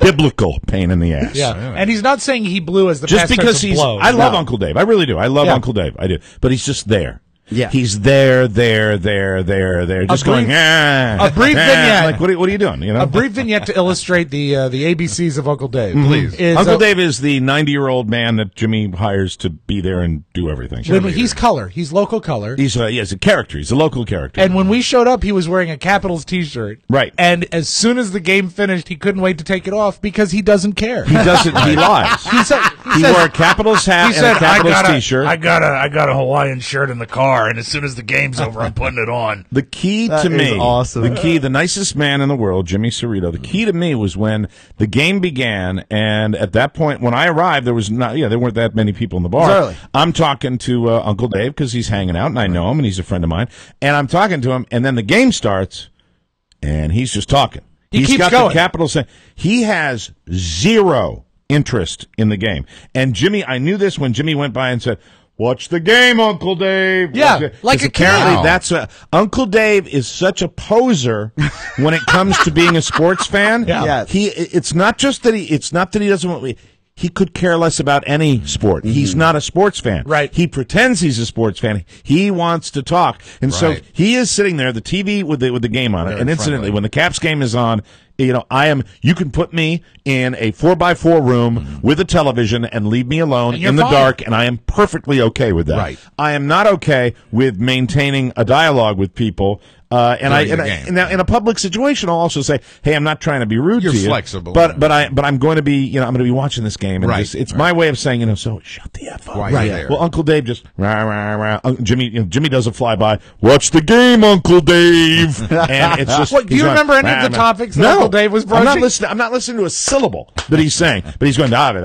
biblical pain in the ass. Yeah, and he's not saying he blew as the Just past tense because of he's. blow. I love Uncle Dave. I really do. I love Uncle Dave. I do. But he's just there. Yeah. He's there. Just going, a brief vignette. Like, what are you doing? You know? A brief vignette to illustrate the ABCs of Uncle Dave. Please. Is, Dave is the 90-year-old man that Jimmy hires to be there and do everything. He's color. He's local color. He's a character. He's a local character. And when we showed up, he was wearing a Capitals T-shirt. Right. And as soon as the game finished, he couldn't wait to take it off because he doesn't care. He doesn't. He lies. He wore a Capitals hat and a Capitals T-shirt. I got a Hawaiian shirt in the car, and as soon as the game's over, I'm putting it on. The key to me, the nicest man in the world, Jimmy Cerrito. The key to me was when the game began, and at that point, when I arrived, there weren't that many people in the bar. Early. I'm talking to Uncle Dave because he's hanging out, and I know him, and he's a friend of mine. And I'm talking to him, and then the game starts, and he's just talking. He's keeps got going. the Capitals. He has zero interest in the game. And Jimmy, I knew this when Jimmy went by and said, "Watch the game, Uncle Dave." Yeah, like a apparently cow. that's Uncle Dave is such a poser when it comes to being a sports fan. Yeah. It's not that he doesn't want. He could care less about any sport. He's not a sports fan. Right. He pretends he's a sports fan. He wants to talk, and so he is sitting there, the TV with the game on it. And incidentally, when the Caps game is on, you can put me in a 4x4 room with a television and leave me alone in the dark, and I am perfectly okay with that. Right. I am not okay with maintaining a dialogue with people And During the game. now in a public situation, I'll also say, "Hey, I'm not trying to be rude You're to you, flexible. but I'm going to be, I'm going to be watching this game, and Right, it's my way of saying, so shut the f up." Right there. Well, Uncle Dave just rah, rah, rah. Jimmy does a flyby. Watch the game, Uncle Dave, and it's just. What, do you remember any of the topics that No, Uncle Dave was broaching? I'm not listening to a syllable that he's saying, but he's going, yeah, and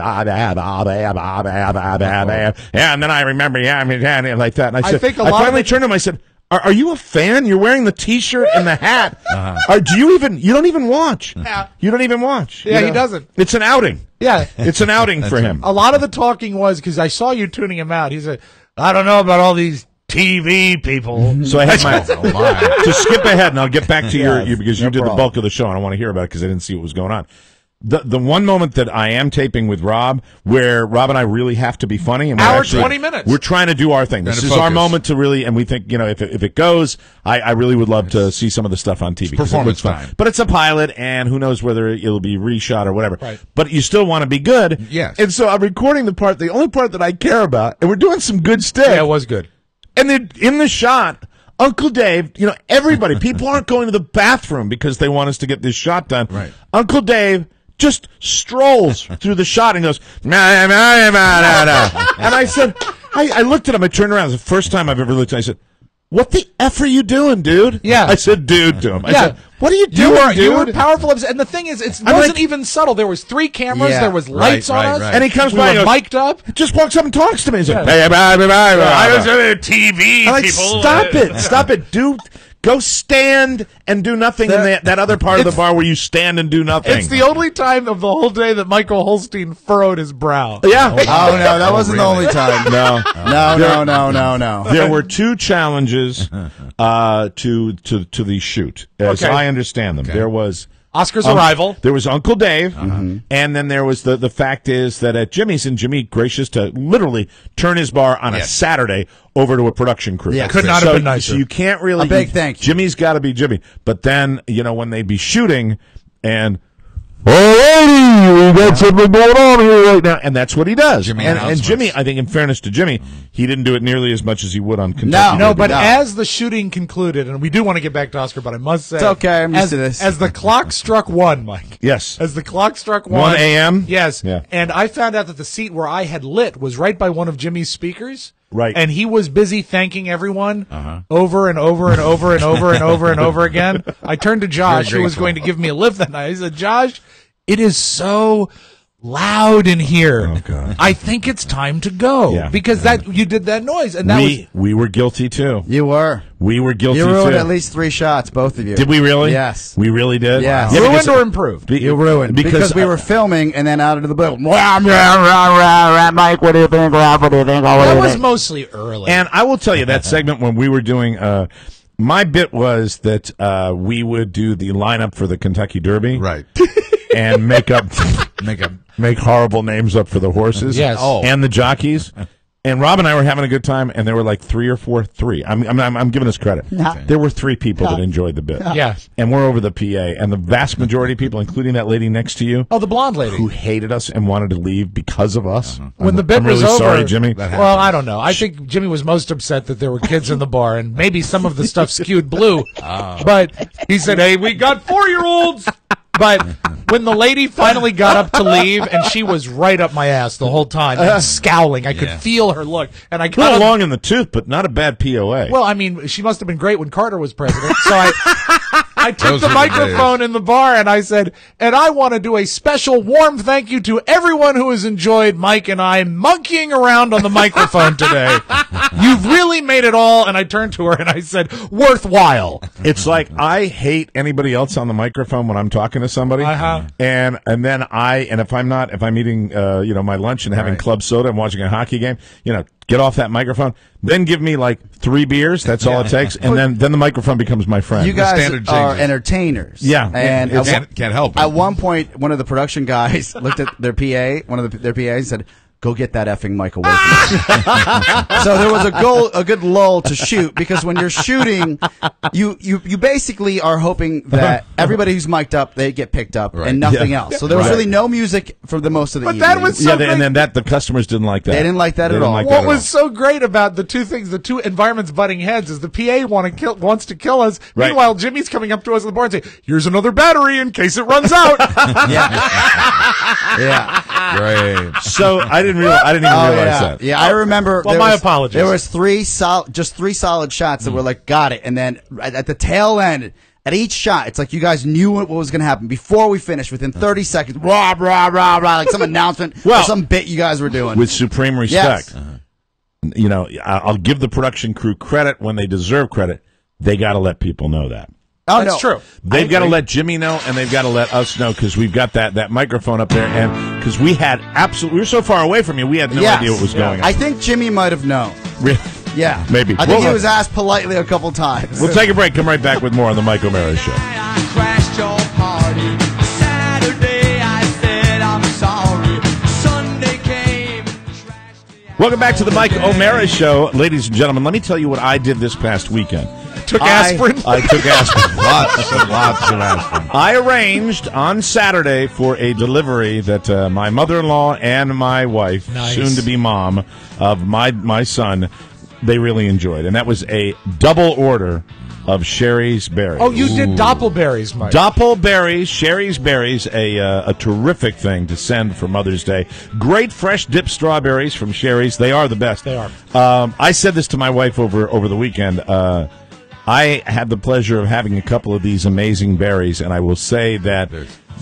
then I remember, like that. And I finally turned to him. I said, Are you a fan? You're wearing the T-shirt and the hat. You don't even watch. Yeah. You don't even watch. Yeah, he doesn't. It's an outing. Yeah. It's an outing for him. A lot of the talking was, because I saw you tuning him out, he said, I don't know about all these TV people. So I had to skip ahead, and I'll get back to your because you did the bulk of the show, and I want to hear about it because I didn't see what was going on. The one moment that I am taping with Rob, where Rob and I really have to be funny, and Hour 20 minutes. We're trying to do our thing. This is our moment to really, and we think, if it goes, I really would love to see some of the stuff on TV. Performance time. But it's a pilot, and who knows whether it'll be reshot or whatever. Right. But you still want to be good. Yes. And so I'm recording the only part that I care about, and we're doing some good stuff. Yeah, it was good. And then in the shot, Uncle Dave, everybody, people aren't going to the bathroom because they want us to get this shot done. Right. Uncle Dave just strolls through the shot and goes, nah, nah, nah, nah, nah. And I said, I looked at him, I turned around, it was the first time I've ever looked at him, I said, what the F are you doing, dude? Yeah. I said, dude, to him. I said, what are you doing, dude? You were powerful. And the thing is, it wasn't even subtle. There was 3 cameras. Yeah. There was lights on us. And he comes we by were and goes, mic'd up. just walks up and talks to me. He's like, I was on TV, I'm like, people. stop it, dude. Go stand and do nothing in that other part of the bar where you stand and do nothing. It's the only time of the whole day that Michael Holstein furrowed his brow. Yeah. Oh, no, that wasn't the only time. No. No. There were 2 challenges to the shoot, as I understand them. There was Oscar's arrival. There was Uncle Dave, and then there was the fact is that at Jimmy's, and Jimmy gracious to literally turn his bar on a Saturday over to a production crew. Yeah, could not have been nicer. So you can't really. A big thank you. Jimmy's got to be Jimmy. But then, when they'd be shooting and, alrighty, we got something going on here right now. And that's what he does. And Jimmy, I think in fairness to Jimmy, he didn't do it nearly as much as he would on Kentucky. No, but as the shooting concluded, and we do want to get back to Oscar, but I must say. It's okay, I'm used to this. As the clock struck 1, Mike. Yes. As the clock struck 1 a.m.? Yes. Yeah. And I found out that the seat where I had lit was right by one of Jimmy's speakers. Right. And he was busy thanking everyone over and over and over and over and over and over again. I turned to Josh, who was going to give me a lift that night. I said, Josh, it is so loud in here. Oh, God. I think it's time to go. Yeah. Because you did that noise. And we were guilty, too. You were. We were guilty, You ruined too. at least 3 shots, both of you. Did we really? Yes. We really did? Yes. Yeah, ruined or improved? You ruined. Because we were filming and then out into the building. Mike, what do you think? Rob, what do you think? That was mostly early. And I will tell you, that segment when we were doing, my bit was that we would do the lineup for the Kentucky Derby. Right. And make horrible names up for the horses. Yes. And the jockeys. And Rob and I were having a good time, and there were like 3 or 4. I'm giving us credit. There were 3 people that enjoyed the bit. Yes. And we're over the PA, and the vast majority of people, including that lady next to you, Oh, the blonde lady. who hated us and wanted to leave because of us. When the bit I'm really was over, sorry, Jimmy. Well, I don't know. I think Jimmy was most upset that there were kids in the bar, and maybe some of the stuff skewed blue. But he said, "Hey, we got 4-year-olds." But when the lady finally got up to leave, and she was right up my ass the whole time, and scowling, I could feel her look. And I A got little long in the tooth, but not a bad POA. Well, I mean, she must have been great when Carter was president. So I took Those the are the microphone in the bar and I said, and I want to do a special warm thank you to everyone who has enjoyed Mike and I monkeying around on the microphone today. You've really made it all. And I turned to her and I said, worthwhile. It's like I hate anybody else on the microphone when I'm talking to somebody. And then if I'm eating my lunch and having club soda and watching a hockey game, get off that microphone, then give me like 3 beers, that's all it takes, and then the microphone becomes my friend. You guys are entertainers. Yeah. And can't help it. At one point, one of the production guys looked at their PA, their PA, and said, go get that effing mic away from me. So there was a good lull to shoot, because when you're shooting, you basically are hoping that everybody who's mic'd up, they get picked up and nothing else. So there was really no music for the most of the evening. That was so great. And then the customers didn't like that. They didn't like that at all. What was so great about the two environments butting heads is the PA wants to kill us. Right. Meanwhile, Jimmy's coming up to us on the board and saying, "Here's another battery in case it runs out." Yeah. Great. So I didn't even realize that. Yeah, I remember. Well, my apologies. There was three solid shots that were like, got it. And then at the tail end, at each shot, it's like you guys knew what was going to happen before we finished. Within 30 seconds, rah, rah, rah, rah, like some announcement or some bit you guys were doing. With supreme respect. Yes. You know, I'll give the production crew credit when they deserve credit. They got to let people know that. Oh, That's true. They've got to let Jimmy know, and they've got to let us know, because we've got that microphone up there, and because we were so far away from you, we had no idea what was going on. I think Jimmy might have known. Really? Yeah. Maybe. I think he was asked politely a couple times. We'll take a break. Come right back with more on the Mike O'Mara Show. Crashed your party. Saturday I said I'm sorry. Sunday came. Welcome back to the Mike O'Mara Show. Ladies and gentlemen, let me tell you what I did this past weekend. Took aspirin? I took aspirin. Lots of aspirin. I arranged on Saturday for a delivery that my mother-in-law and my wife, soon-to-be mom of my son, they really enjoyed. And that was a double order of Sherry's Berries. Oh, you did Doppelberries, Mike. Doppelberries, Sherry's Berries, a terrific thing to send for Mother's Day. Great fresh dipped strawberries from Sherry's. They are the best. They are. I said this to my wife over the weekend. I had the pleasure of having a couple of these amazing berries, and I will say that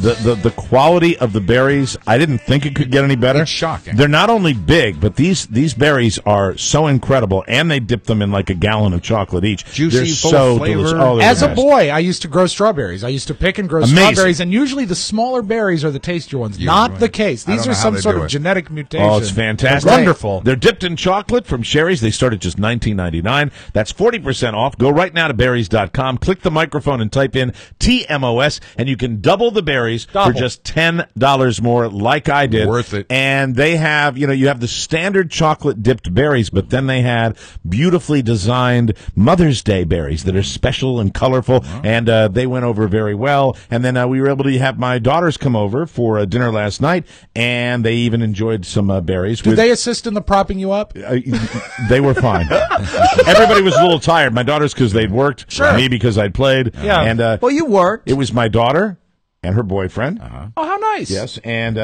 the quality of the berries, I didn't think it could get any better. It's shocking. They're not only big, but these berries are so incredible, and they dip them in like a gallon of chocolate each. Juicy, they're full so of flavor. delicious. Oh, they're As the a best. boy, I used to grow strawberries. I used to pick and grow Amazing. strawberries, and usually the smaller berries are the tastier ones. Not the case. I These don't are know how some they sort do of it. genetic mutation. Oh, it's fantastic. It's wonderful. They're dipped in chocolate from Sherry's. They start at just $19.99. That's 40% off. Go right now to berries.com. Click the microphone and type in TMOS, and you can double the berries for just $10 more, like I did. Worth it. And they have, you have the standard chocolate dipped berries, but then they had beautifully designed Mother's Day berries that are special and colorful, and they went over very well. And then we were able to have my daughters come over for dinner last night, and they even enjoyed some berries. Did they assist in the propping you up? They were fine. Everybody was a little tired. My daughters because they'd worked, me because I'd played. Yeah. And Well, you worked. it was my daughter and her boyfriend. Oh, how nice. Yes, and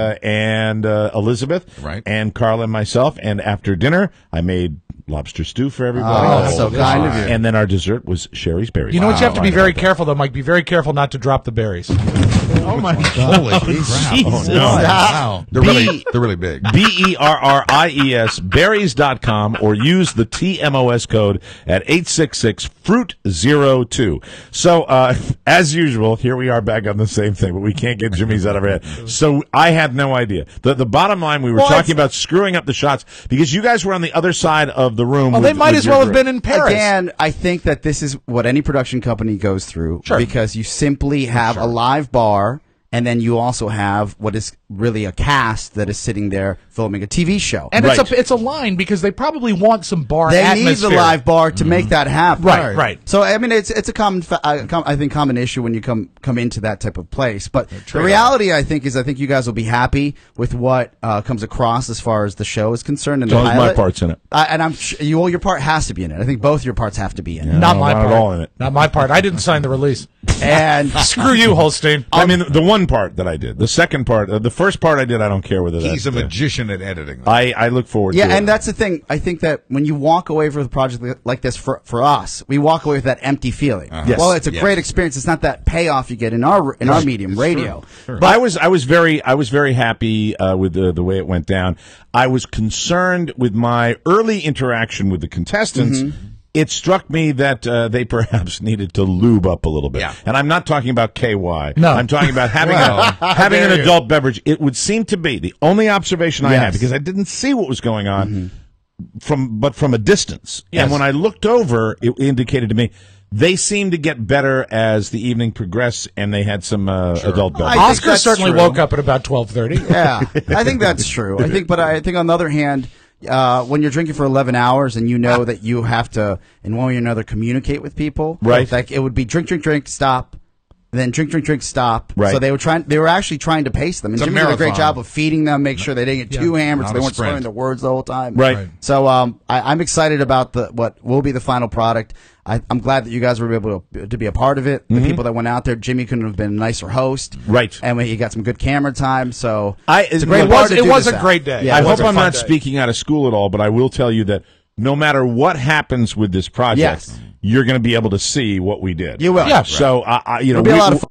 Elizabeth, Right. and Carla and myself. And after dinner, I made lobster stew for everybody. Oh, that's so kind of you. And then our dessert was Sherry's berries. You know what you have to be very careful, though, Mike? Be very careful not to drop the berries. Oh my God! Holy crap! Jesus. Oh, no. Wow, they're really big. BERRIES, berries.com, or use the TMOS code at 866-FRUIT02. So, as usual, here we are back on the same thing, but we can't get Jimmy's out of our head. So I had no idea. The bottom line, we were talking about screwing up the shots because you guys were on the other side of the room. Well, they might as well have been in Paris. Again, I think that this is what any production company goes through because you simply have a live bar, and then you also have what is really a cast that is sitting there filming a TV show. And it's a line because they probably want some bar They atmosphere. need the live bar to make that happen. Right. So I mean, it's a common issue when you come into that type of place. But the reality, I think you guys will be happy with what comes across as far as the show is concerned. And as long as my part's in it. And I'm your part has to be in it. I think both your parts have to be in it. Not my part. Not at all in it. Not my part. I didn't sign the release. And screw you, Holstein. I mean, the one part that I did. The second part, the first part I did, I don't care whether that's... He's a magician at editing. I look forward to it. Yeah, and that's the thing. I think that when you walk away from a project like this, for us, we walk away with that empty feeling. Yes. Well, it's a great experience. It's not that payoff you get in our medium, radio. But I was very happy with the way it went down. I was concerned with my early interaction with the contestants. It struck me that they perhaps needed to lube up a little bit. Yeah. And I'm not talking about KY. No. I'm talking about having having an adult beverage. It would seem to be the only observation I had, because I didn't see what was going on from a distance. Yes. And when I looked over, it indicated to me they seemed to get better as the evening progressed, and they had some adult beverages. Oscar certainly woke up at about 12:30. Yeah, I think that's true. I think on the other hand, when you're drinking for 11 hours and you know that you have to, in one way or another, communicate with people, right? Like it would be drink, stop. And then drink, stop. Right. So they were actually trying to pace them. And Jimmy did a great job of feeding them, make sure they didn't get too hammered, so they weren't slurring their words the whole time. Right. So I'm excited about what will be the final product. I'm glad that you guys were able to be a part of it. The people that went out there, Jimmy couldn't have been a nicer host. Right. And he got some good camera time. So it's a great it was a great day. I hope I'm not speaking out of school at all, but I will tell you that no matter what happens with this project, you're going to be able to see what we did. You will. Yeah. So, it'll be a lot of fun.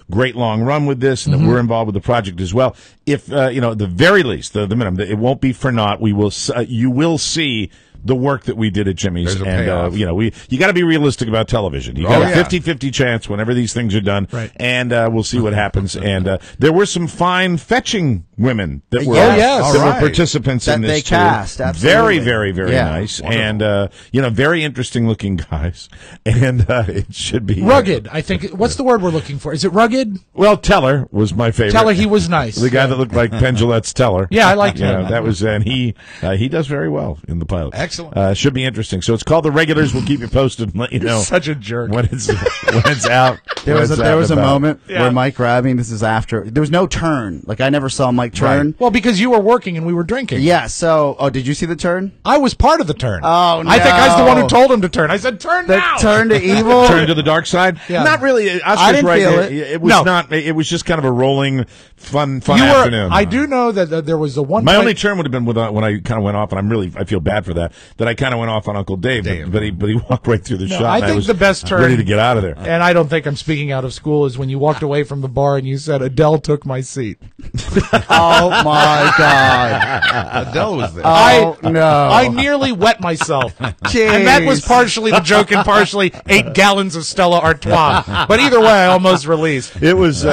Great long run with this, and that we're involved with the project as well. If the very least, the minimum, it won't be for naught. We will, you will see the work that we did at Jimmy's, There's a and payoff. you got to be realistic about television. You got a 50-50 chance whenever these things are done, right. And we'll see what happens. And there were some fine fetching women that were were participants in this they too. cast. Absolutely. Very nice, wonderful. And very interesting looking guys. And it should be rugged. I think what's the word we're looking for? Is it rugged? Well, Teller was my favorite. Teller, he was nice. The guy that looked like Penn Jillette's Teller. Yeah, I liked him. That was, and he does very well in the pilot. Excellent. Should be interesting. So it's called The Regulars. We'll keep you posted and let you know. Such a jerk. When it's out. There was a moment where Mike grabbed me. This is after. There was no turn. Like I never saw Mike turn. Right. Well, because you were working and we were drinking. Yeah. So, did you see the turn? I was part of the turn. Oh no! I think I was the one who told him to turn. I said, "Turn now." Turn to evil. Turn to the dark side. Yeah. Not really. I didn't feel it. It was not. It was just kind of a rolling, fun afternoon. I do know that there was a one. My only turn would have been when I kind of went off, and I feel bad for that. That I kind of went off on Uncle Dave, but he walked right through the shot. I think the best turn, ready to get out of there. And I don't think I'm speaking out of school, is when you walked away from the bar and you said, "Adele took my seat." Oh my God! Adele was there. I nearly wet myself. Jeez. And that was partially the joke and partially 8 gallons of Stella Artois. But either way, I almost released. It was,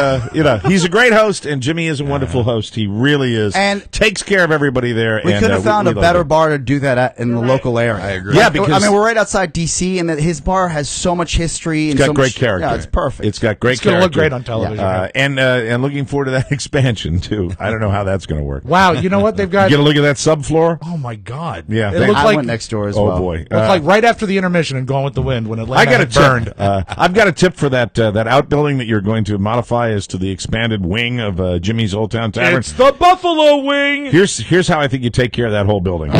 he's a great host, and Jimmy is a wonderful host. He really is. And takes care of everybody there. We could have found a better bar to do that at in the local area. I agree. Yeah, because we're right outside D.C., and that his bar has so much history. It's and got great character. Yeah, it's perfect. It's got great It's going to character. look great on television. And looking forward to that expansion, too. I don't know how that's going to work. Wow, you know what? They've got... You get a look at that subfloor? Oh, my God. Yeah. It looked I like... went next door as well. Oh, boy. Looked like right after the intermission and Gone with the Wind when Atlanta I got a burned. tip. I've got a tip for that outbuilding that you're going to modify as to the expanded wing of Jimmy's Old Town Tavern. It's the Buffalo Wing! Here's how I think you take care of that whole building.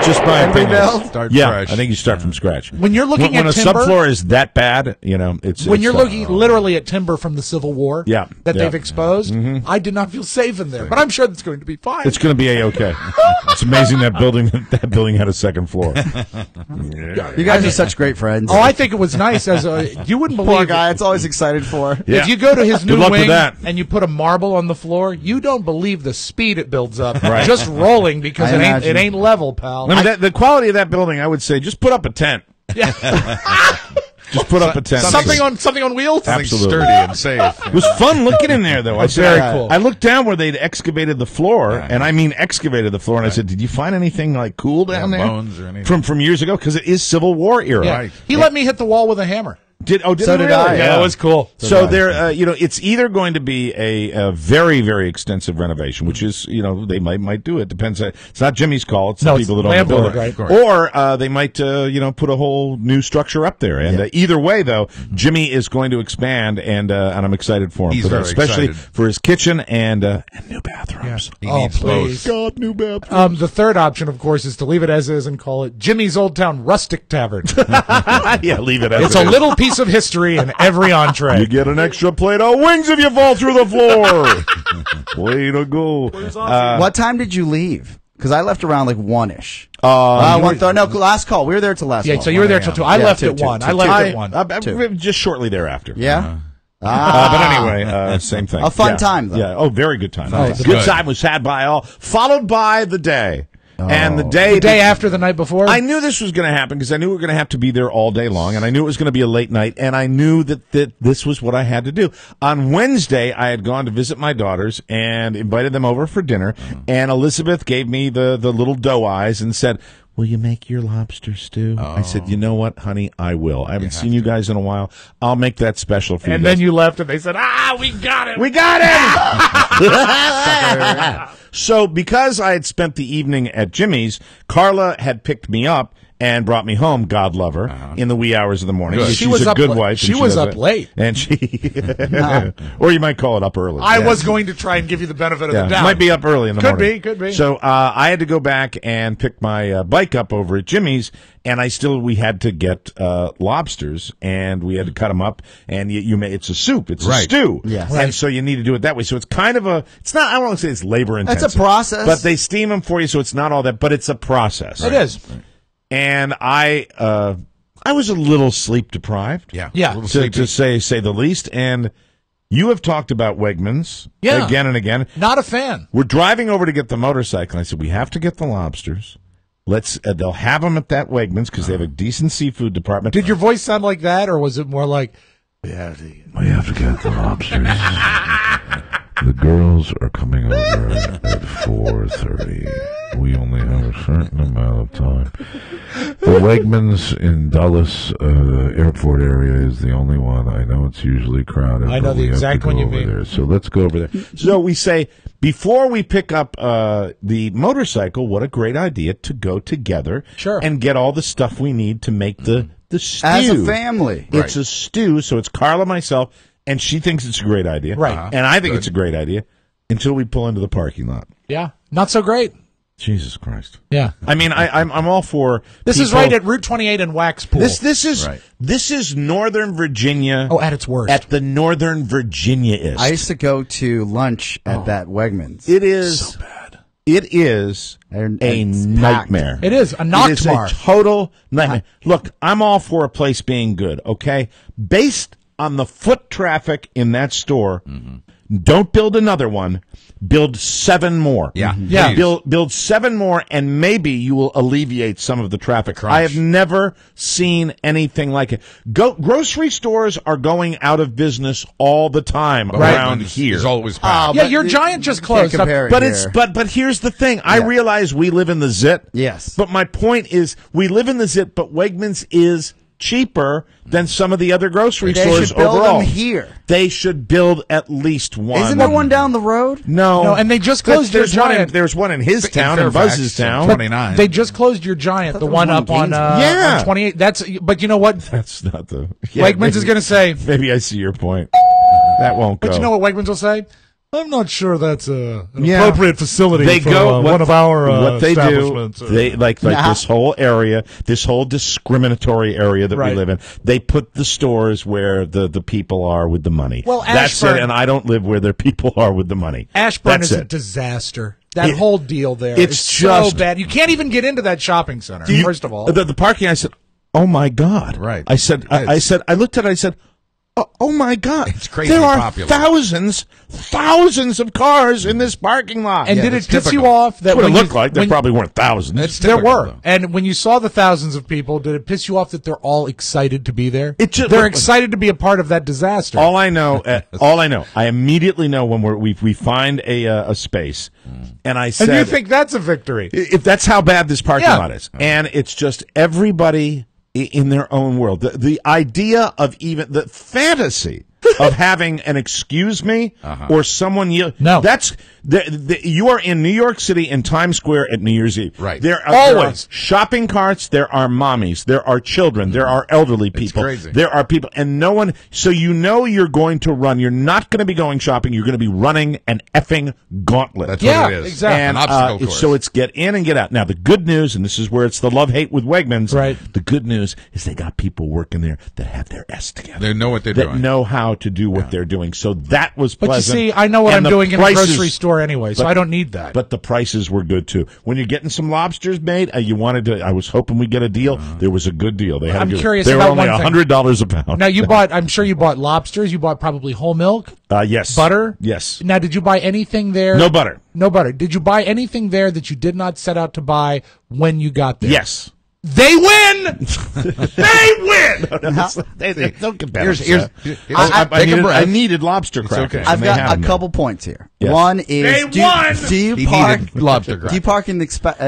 Just my opinion. Start Yeah, fresh. I think you start from scratch. When you're looking when at a timber, subfloor is that bad, it's when you're tough. looking literally at timber from the Civil War, Yeah, that yeah. they've exposed, I did not feel safe in there. But I'm sure that's going to be fine. It's going to be a-okay. It's amazing that building had a second floor. You guys are such great friends. Oh, I think it was nice. As you wouldn't believe. Poor guy. It's always excited for. Yeah. If you go to his Good new luck with wing that. and you put a marble on the floor, you don't believe the speed it builds up. Right. Just rolling because I it imagine. ain't level, pal. I mean, the quality of that building, I would say, just put up a tent. Just put up a tent. something on wheels. Something Absolutely. sturdy and safe. It was fun looking in there, though. I said, very cool. I looked down where they'd excavated the floor, and I mean excavated the floor, and I said, "Did you find anything like cool down there bones or anything? from years ago? Because it is Civil War era." Yeah. He let me hit the wall with a hammer. So So he did really? I. Yeah, that was cool. So there, it's either going to be a very, very extensive renovation, which is, they might do it. Depends. It's not Jimmy's call. It's No, the it's people that own the landlord, building. right? Or they might, put a whole new structure up there. And either way, though, Jimmy is going to expand, and I'm excited for him, He's for that, very especially excited. for his kitchen and new bathrooms. He Oh, needs please. both. God, new bathrooms. The third option, of course, is to leave it as is and call it Jimmy's Old Town Rustic Tavern. Yeah, leave it as It's it a is. little piece of history in every entree. You get an extra plate of wings if you fall through the floor. Way to go. What time did you leave? Because I left around like 1-ish. 1:30. No, last call. We were there till last call. Yeah, so you were there till 2. I left at 1. I left at 1. Just shortly thereafter. Yeah? But anyway, same thing. A fun time, though. Yeah. Oh, very good time. Nice. Good time was had by all, followed by the day And the The day after the night before? I knew this was going to happen because I knew we were going to have to be there all day long, and I knew it was going to be a late night, and I knew that this was what I had to do. On Wednesday, I had gone to visit my daughters and invited them over for dinner, and Elizabeth gave me the little doe eyes and said, will you make your lobster stew? I said, you know what, honey, I will. I haven't seen you guys in a while. I'll make that special for you. And then you left, and they said, we got it. We got it! So because I had spent the evening at Jimmy's, Carla had picked me up and brought me home, God love her, in the wee hours of the morning. Good. She's She was a up good la- wife. she and was does up it. late. And she, or you might call it up early. I was going to try and give you the benefit of the doubt. Might be up early in the morning. Could be. So I had to go back and pick my bike up over at Jimmy's, and we had to get lobsters, and we had to cut them up, and it's a soup, it's a stew, Yes. and so you need to do it that way. So it's kind of it's not. I don't want to say it's labor intensive. That's a process. But they steam them for you, so it's not all that, but it's a process. It is. And I was a little sleep deprived. Yeah. To say the least. And you have talked about Wegmans again and again. Not a fan. We're driving over to get the motorcycle. I said, we have to get the lobsters. They'll have them at that Wegmans because they have a decent seafood department. Did your voice sound like that, or was it more like, We have to get the lobsters. The girls are coming over at 4:30. We only have a certain amount of time. The Wegmans in Dulles airport area is the only one. I know it's usually crowded. I know but the we have exact to go one you over mean. there. So let's go over there. So we say, before we pick up the motorcycle, what a great idea to go together and get all the stuff we need to make the stew. As a family. It's a stew, so it's Carla, myself, and she thinks it's a great idea. Right. And I think it's a great idea until we pull into the parking lot. yeah, not so great. Jesus Christ. Yeah. I mean, I'm all for This is people- right at Route 28 in Waxpool. This is Northern Virginia. Oh, at its worst. At the Northern Virginia-ist. I used to go to lunch at that Wegmans. It is so bad. It is a nightmare. It is a It is a nightmare. total nightmare. Look, I'm all for a place being good, okay? Based on the foot traffic in that store, don't build another one. Build 7 more. Yeah. Yeah. Build 7 more, and maybe you will alleviate some of the traffic. Crunch. I have never seen anything like it. Grocery stores are going out of business all the time around here. It's always packed. yeah, your Giant just closed. Can't compare it But here. but here's the thing. I realize we live in the zit. Yes. But my point is, we live in the zit, but Wegmans is cheaper than some of the other grocery They stores should build overall. them here. They should build at least one. Isn't there one down the road? No, and they just closed your there's one in- Giant. There's one in his town, in Fairfax, Buzz's so town. 29. They just closed your Giant, the there one was up one in on Gainesville. 28. But you know what? That's not the. Wegmans is going to say. Maybe I see your point. That won't go. But you know what Wegmans will say? I'm not sure that's an Yeah. appropriate facility They for go one of our what they do. establishments. They like this whole area, this whole discriminatory area that we Right. live in. They put the stores where the people are with the money. Well, that's Ashburn- it. And I don't live where their people are with the money. Ashburn That's is a it. disaster. That It- whole deal there it's is so just- bad. You can't even get into that shopping center, first of all. The parking. I said, "Oh my God!" Right. I said, I said, I looked at it. I said, "Oh my God!" It's crazy There are popular. thousands of cars in this parking lot. And Yeah, did it it's piss typical. you off that That's what when it looked you, like. There when- probably weren't thousands. It's there typical, were, though. and when you saw the thousands of people, did it piss you off that they're all excited to be there? They're excited to be a part of that disaster. All I know, I immediately know when we find a space, and I said, and you think that's a victory? if that's how bad this parking Yeah. lot is, and it's just everybody in their own world. The idea of even the fantasy of having an excuse me or someone you that's you are in New York City in Times Square at New Year's Eve. Right. There are Always. shopping carts, there are mommies, there are children, there are elderly people. crazy. There are people and no one so you know you're going to run. You're not going to be going shopping, you're going to be running an effing gauntlet. That's Yeah, what it is. exactly. And, An obstacle course. so it's get in and get out. Now, the good news, and this is where it's the love-hate with Wegmans, Right. the good news is they got people working there that have their S together. They know what they're that doing. know how to do what they're doing. So that was But pleasant. you see, I know what And I'm the doing in a prices- grocery store anyway, so I don't need that. But the prices were good too. When you're getting some lobsters made, you wanted to. I was hoping we'd get a deal. There was a good deal. They had I'm a good, curious They were about only one thing. $100 a pound. Now, I'm sure you bought lobsters. You bought probably whole milk. Yes. Butter? Yes. Now, did you buy anything there? No butter. No butter. Did you buy anything there that you did not set out to buy when you got there? Yes. They win! They win! Don't compare. I needed lobster crackers. I've got a couple points here. Yes. One is, They won! do you He park needed lobster crackers. Do you park in the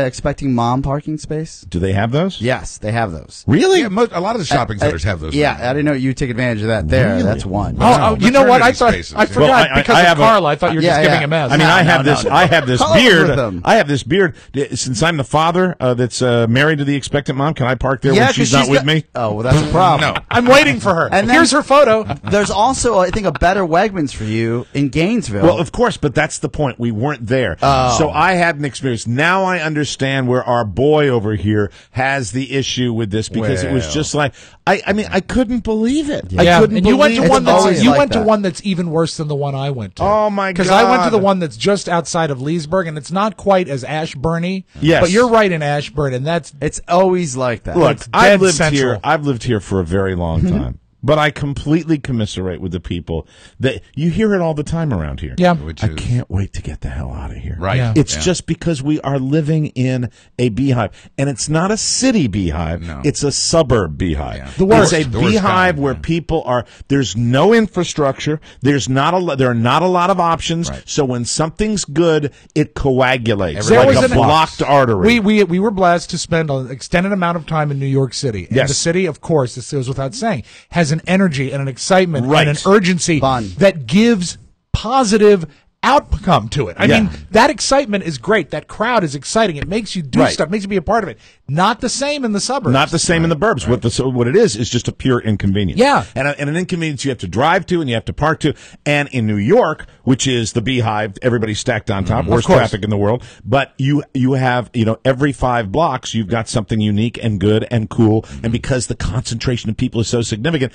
expecting mom parking space? Do they have those? Yes, they have those. Really? Yeah, a lot of the shopping centers have those. Yeah, I didn't know you take advantage of that there. Really? That's one. Oh, you know what? I maternity thought spaces, I yeah. forgot Well, I because have of Carla. I thought you were just Yeah, giving yeah. a mess. I mean, I have this. I have this Call over beard. them. I have this beard. Since I'm the father that's married to the expectant mom, can I park there when 'cause she's not with got- me? Oh, well, that's a problem. No. I'm waiting for her. And then- Here's her photo. There's also, I think, a better Wegmans for you in Gainesville. Well, of course, but that's the point. We weren't there. So I had an experience. Now I understand where our boy over here has the issue with this because it was Well. just like, I mean, I couldn't believe it. Yeah, I couldn't and you went to believe one it. that's always you like went to that. one that's even worse than the one I went to. Oh, my Because I went to God. the one that's just outside of Leesburg, and it's not quite as Ashburny. Yes. but you're right in Ashburn, and that's it's always like that. Look, It's I've dead lived central. here. I've lived here for a very long time. But I completely commiserate with the people that you hear it all the time around here. Yeah. Which I is- can't wait to get the hell out of here. Right. Yeah. It's Yeah. just because we are living in a beehive. And it's not a city beehive. No. It's a suburb beehive. Yeah. The worst. It's a The worst beehive kind, where yeah. people are, there's no infrastructure. There are not a lot of options. Right. So when something's good, it coagulates There like was a an- blocked artery. we were blessed to spend an extended amount of time in New York City. And Yes. the city, of course, this goes without saying, has an energy and an excitement Right. and an urgency Fun. that gives positive outcome to it. I Yeah. mean, that excitement is great. That crowd is exciting. It makes you do Right. stuff, makes you be a part of it. Not the same in the suburbs. Not the same in the burbs. What it is just a pure inconvenience. Yeah. And an inconvenience you have to drive to and you have to park to. And in New York, which is the beehive, everybody's stacked on top, worst course. traffic in the world. But you have, every 5 blocks, you've got something unique and good and cool. And because the concentration of people is so significant,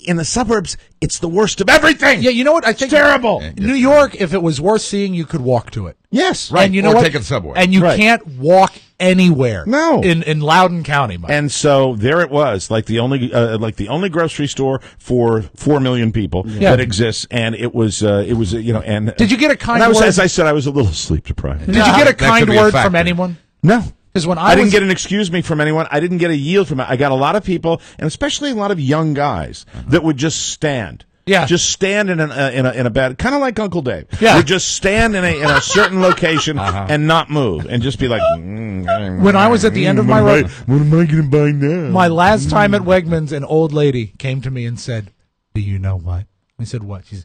in the suburbs, it's the worst of everything. Yeah, you know what? I think terrible. New York, if it was worth seeing, you could walk to it. Yes. Right. And you know Or what? take the subway. And you Right. can't walk anywhere. No. In Loudoun County, Mike. And so there it was, like the only grocery store for 4 million people that exists, and it was and Did you get a kind and I was, word? as I said, I was a little sleep deprived. Did you get a That kind could be a word from factor. anyone? No. Because when I didn't get an excuse me from anyone. I didn't get a yield from it. I got a lot of people, and especially a lot of young guys that would just stand. Yeah. Just stand in a bed, kind of like Uncle Dave. Yeah. Would just stand in a certain location and not move, and just be like. When I was at the end of my road, what am I going to buy now? my last time at Wegmans, an old lady came to me and said, "Do you know what?" I said, "What?" She said,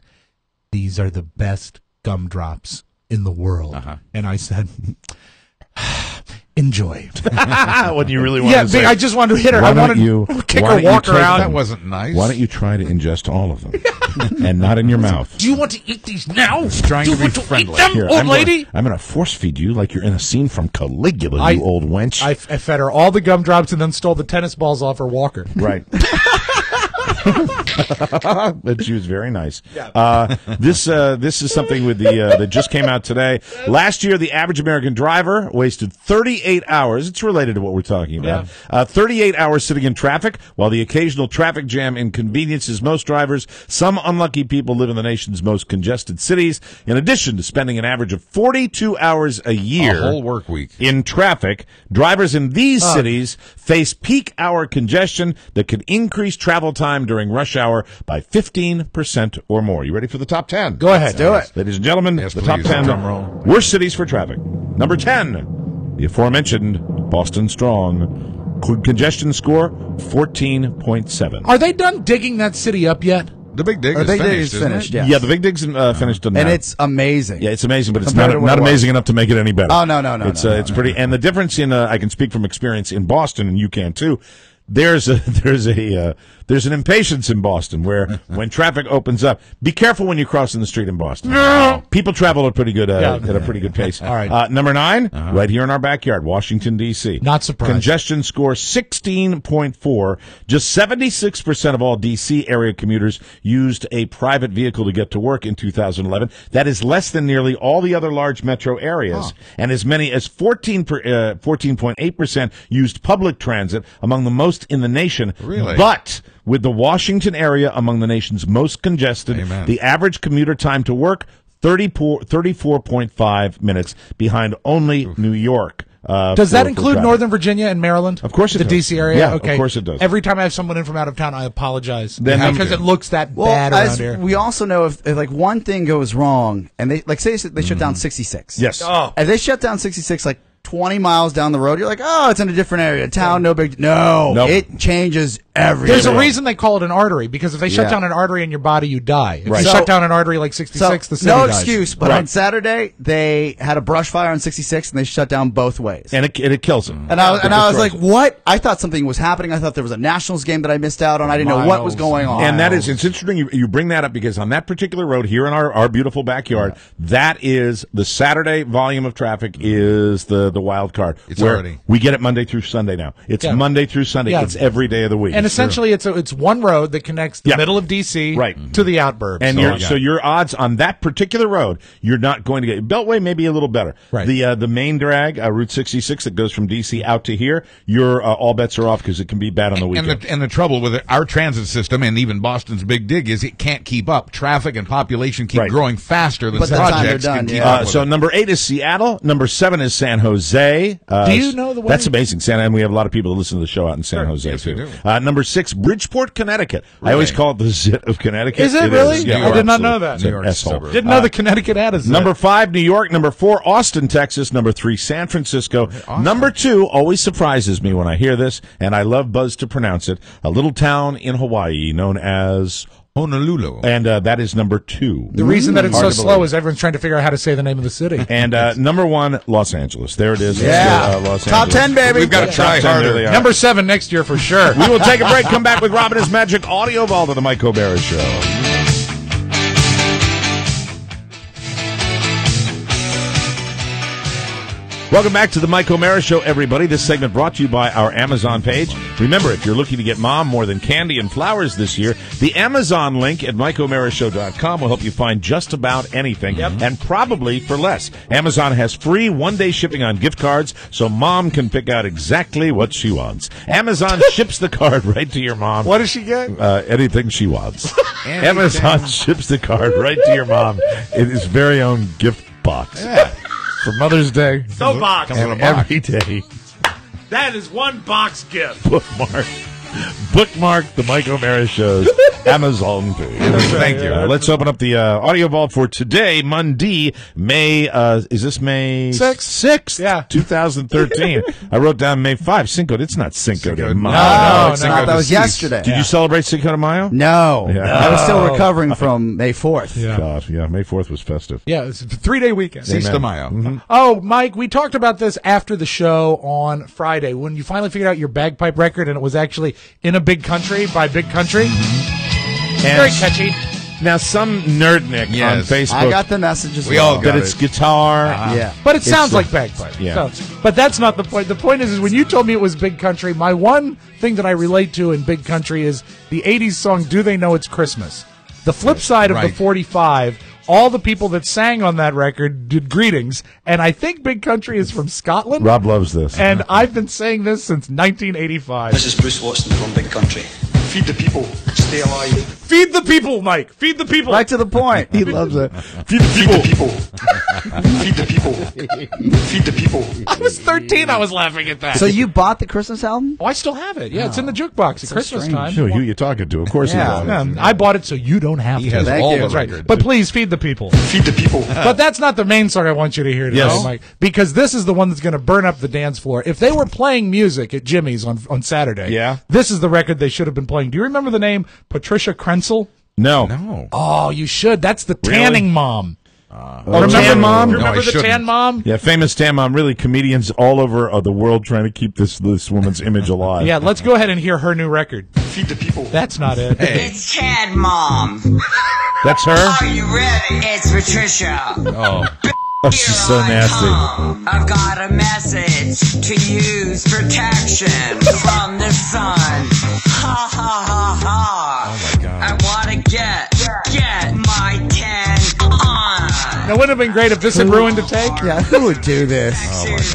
"These are the best gumdrops in the world." And I said, "Enjoy." What you really want Yeah, to say? I just wanted to hit her. Why I don't wanted you to kick why her, don't you walk her take out. That wasn't nice. Why don't you try to ingest all of them and not in your mouth? Do you want to eat these now? Trying Do you to be want to friendly. eat them, Here, old lady? I'm going to force feed you like you're in a scene from Caligula, you old wench. I fed her all the gumdrops and then stole the tennis balls off her walker. Right. But she was very nice. This is something with that just came out today. Last year, the average American driver wasted 38 hours. It's related to what we're talking about. 38 hours sitting in traffic, while the occasional traffic jam inconveniences most drivers. Some unlucky people live in the nation's most congested cities. In addition to spending an average of 42 hours a year, A whole work week. in traffic, drivers in these cities face peak hour congestion that could increase travel time during rush hour by 15% or more. You ready for the top 10? Go ahead. Do it. Ladies and gentlemen, Yes, the top please. 10 Drum roll. worst cities for traffic. Number 10, the aforementioned Boston Strong. Congestion score, 14.7. Are they done digging that city up yet? The big dig Or is they finished, did isn't finished, it? yeah. Yeah, the Big Dig's finished tonight. And it's amazing. Yeah, it's amazing, but it's Compared not to what it was. amazing enough to make it any better. Oh, no. It's pretty, and the difference in I can speak from experience in Boston, and you can too. There's a there's an impatience in Boston where when traffic opens up, be careful when you're crossing the street in Boston. People travel at a pretty good at a pretty good pace. All right. Number 9, right here in our backyard, Washington D.C. Not surprised. Congestion score 16.4. Just 76% of all D.C. area commuters used a private vehicle to get to work in 2011. That is less than nearly all the other large metro areas, and as many as 14.8% used public transit, among the most in the nation. Really? But with the Washington area among the nation's most congested, the average commuter time to work 34.5 minutes behind only New York. Does that include Northern Virginia and Maryland? Of course it does. The D.C. area? Yeah, okay. of course it does. Every time I have someone in from out of town, I apologize. Because it looks that bad around here. We also know if like one thing goes wrong, and they like say they shut down 66. Yes. Oh. If they shut down 66, like 20 miles down the road, you're like, oh, it's in a different area. Town, no big... No. Nope. It changes everything. There's a reason they call it an artery, because if they shut down an artery in your body, you die. If you shut down an artery like 66, the city no dies. excuse, but on Saturday, they had a brush fire on 66, and they shut down both ways. And it kills them. And I was like, what? I thought something was happening. I thought there was a Nationals game that I missed out on. I didn't know what was going on. And that is, it's interesting you bring that up, because on that particular road here in our beautiful backyard, that is the Saturday volume of traffic is the wild card. It's already. We get it Monday through Sunday now. It's Monday through Sunday. Yeah. It's every day of the week. And essentially, it's one road that connects the middle of D.C. to the outburbs. And your odds on that particular road, you're not going to get Beltway, maybe a little better. Right. The main drag, Route 66, that goes from D.C. out to here, your all bets are off because it can be bad on the weekend. And the trouble with our transit system, and even Boston's Big Dig, is it can't keep up. Traffic and population keep growing faster than projects can keep up. So number 8 is Seattle. Number 7 is San Jose. Do you know the way? That's amazing, Santa, and we have a lot of people that listen to the show out in San Jose yes, too. we do. Number 6, Bridgeport, Connecticut. Really? I always call it the zit of Connecticut. Is it really? Yeah, I did not know that. New York's suburb. Didn't know the Connecticut had a zit. Number 5, New York. Number 4, Austin, Texas. Number 3, San Francisco. Awesome. Number 2 always surprises me when I hear this, and I love Buzz to pronounce it. A little town in Hawaii known as Honolulu. And that is number 2. The reason that it's so slow is everyone's trying to figure out how to say the name of the city. And number 1, Los Angeles. There it is. Yeah. Los Top Angeles. 10, baby. We've got to try harder. Number 7 next year for sure. We will take a break, come back with Robin His Magic Audio Vault of the Mike O'Barra Show. Welcome back to the Mike O'Mara Show, everybody. This segment brought to you by our Amazon page. Remember, if you're looking to get mom more than candy and flowers this year, the Amazon link at MikeO'MaraShow.com will help you find just about anything, and probably for less. Amazon has free one-day shipping on gift cards, so mom can pick out exactly what she wants. Amazon ships the card right to your mom. What does she get? Anything she wants. Amazon ships the card right to your mom in his very own gift box. Yeah. For Mother's Day. No box. And every day. That is one box gift. Bookmark the Mike O'Mara Show's Amazon page. Thank you. Let's open up the audio vault for today, Monday, May, is this May 6th? Yeah. 2013. I wrote down May 5. Cinco. It's not Cinco de Mayo. No, it's not. That was yesterday. Did you celebrate Cinco de Mayo? No. Yeah. I was still recovering from May 4th. Yeah. God, yeah, May 4th was festive. Yeah, it's a 3-day weekend. Six de Mayo. Oh, Mike, we talked about this after the show on Friday when you finally figured out your bagpipe record and it was actually In a Big Country by Big Country. Very catchy. Now, some nerdnik on Facebook. I got the messages. We all got that it's guitar. Yeah. But it sounds like bagpipe. Yeah. So, but that's not the point. The point is when you told me it was Big Country, my one thing that I relate to in Big Country is the 80s song, Do They Know It's Christmas? The flip side of the 45, all the people that sang on that record did greetings, and I think Big Country is from Scotland. Rob loves this. And I've been saying this since 1985. This is Bruce Watson from Big Country. Feed the people, stay alive. Feed the people, Mike. Feed the people. Right to the point. He loves it. Feed the people. Feed the people. Feed the people. I was 13. I was laughing at that. So you bought the Christmas album? Oh, I still have it. Yeah, it's in the jukebox at Christmas time. Who you talking to? Of course he does. I bought it so you don't have He to. has Thank all you. the That's Right. records. But please feed the people. Feed the people. But that's not the main song I want you to hear today, Yes. Mike, because this is the one that's going to burn up the dance floor. If they were playing music at Jimmy's on Saturday, this is the record they should have been playing. Do you remember the name Patricia Krenzel? No. No. Oh, you should. That's the tanning mom. Remember Tan Mom? Remember the Tan Mom? Yeah, famous Tan Mom. Really, comedians all over the world trying to keep this woman's image alive. Yeah, let's go ahead and hear her new record. Feed the people. That's not it. It's Tan Mom. That's her? Are you ready? It's Patricia. Oh, she's so nasty. I've got a message to use protection from the sun. Ha ha ha ha. Oh my God. I want to get my tan on. Now, wouldn't it have been great if this had ruined a take? Yeah, who would do this?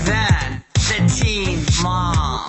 Then the Teen Mom.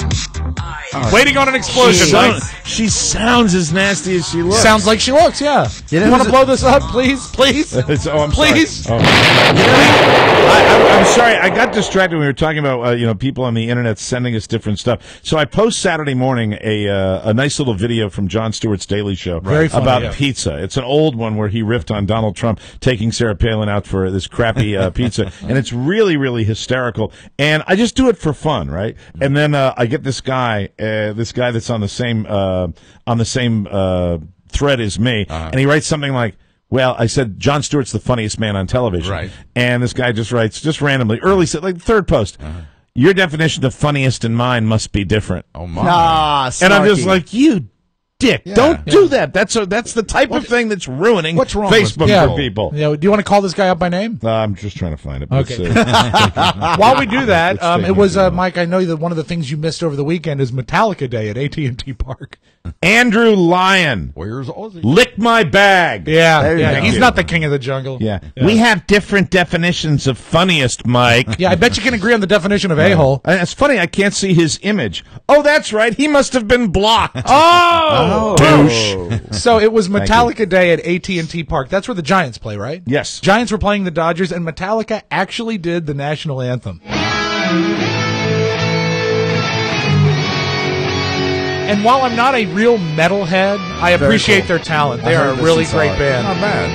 Waiting on an explosion. She sounds as nasty as she looks. Sounds like she looks, yeah. You want to blow this up, please? Please? I'm please? sorry. I'm sorry. I got distracted when we were talking about people on the internet sending us different stuff. So I post Saturday morning a nice little video from Jon Stewart's Daily Show about pizza. It's an old one where he riffed on Donald Trump taking Sarah Palin out for this crappy pizza, and it's really, really hysterical. And I just do it for fun, right? And then I get this guy that's on the same thread as me, and he writes something like, well, I said, Jon Stewart's the funniest man on television. Right. And this guy just writes, just randomly, early, like third post, your definition of funniest and mine must be different. Oh, my. And I'm just like, you dick. Yeah. Don't do that. That's the type of thing that's ruining Facebook for people. Do you want to call this guy up by name? I'm just trying to find it. Okay. While we do that, it was, Mike, I know that one of the things you missed over the weekend is Metallica Day at AT&T Park. Andrew Lyon. Where's Ozzy? Lick my bag. Yeah. He's not the king of the jungle. Yeah. We have different definitions of funniest, Mike. Yeah, I bet you can agree on the definition of a-hole. It's funny, I can't see his image. Oh, that's right. He must have been blocked. Oh! Douche. So it was Metallica Day at AT&T Park. That's where the Giants play, right? Yes. Giants were playing the Dodgers, and Metallica actually did the national anthem. And while I'm not a real metalhead, I appreciate their talent. They are a really great band. Not bad.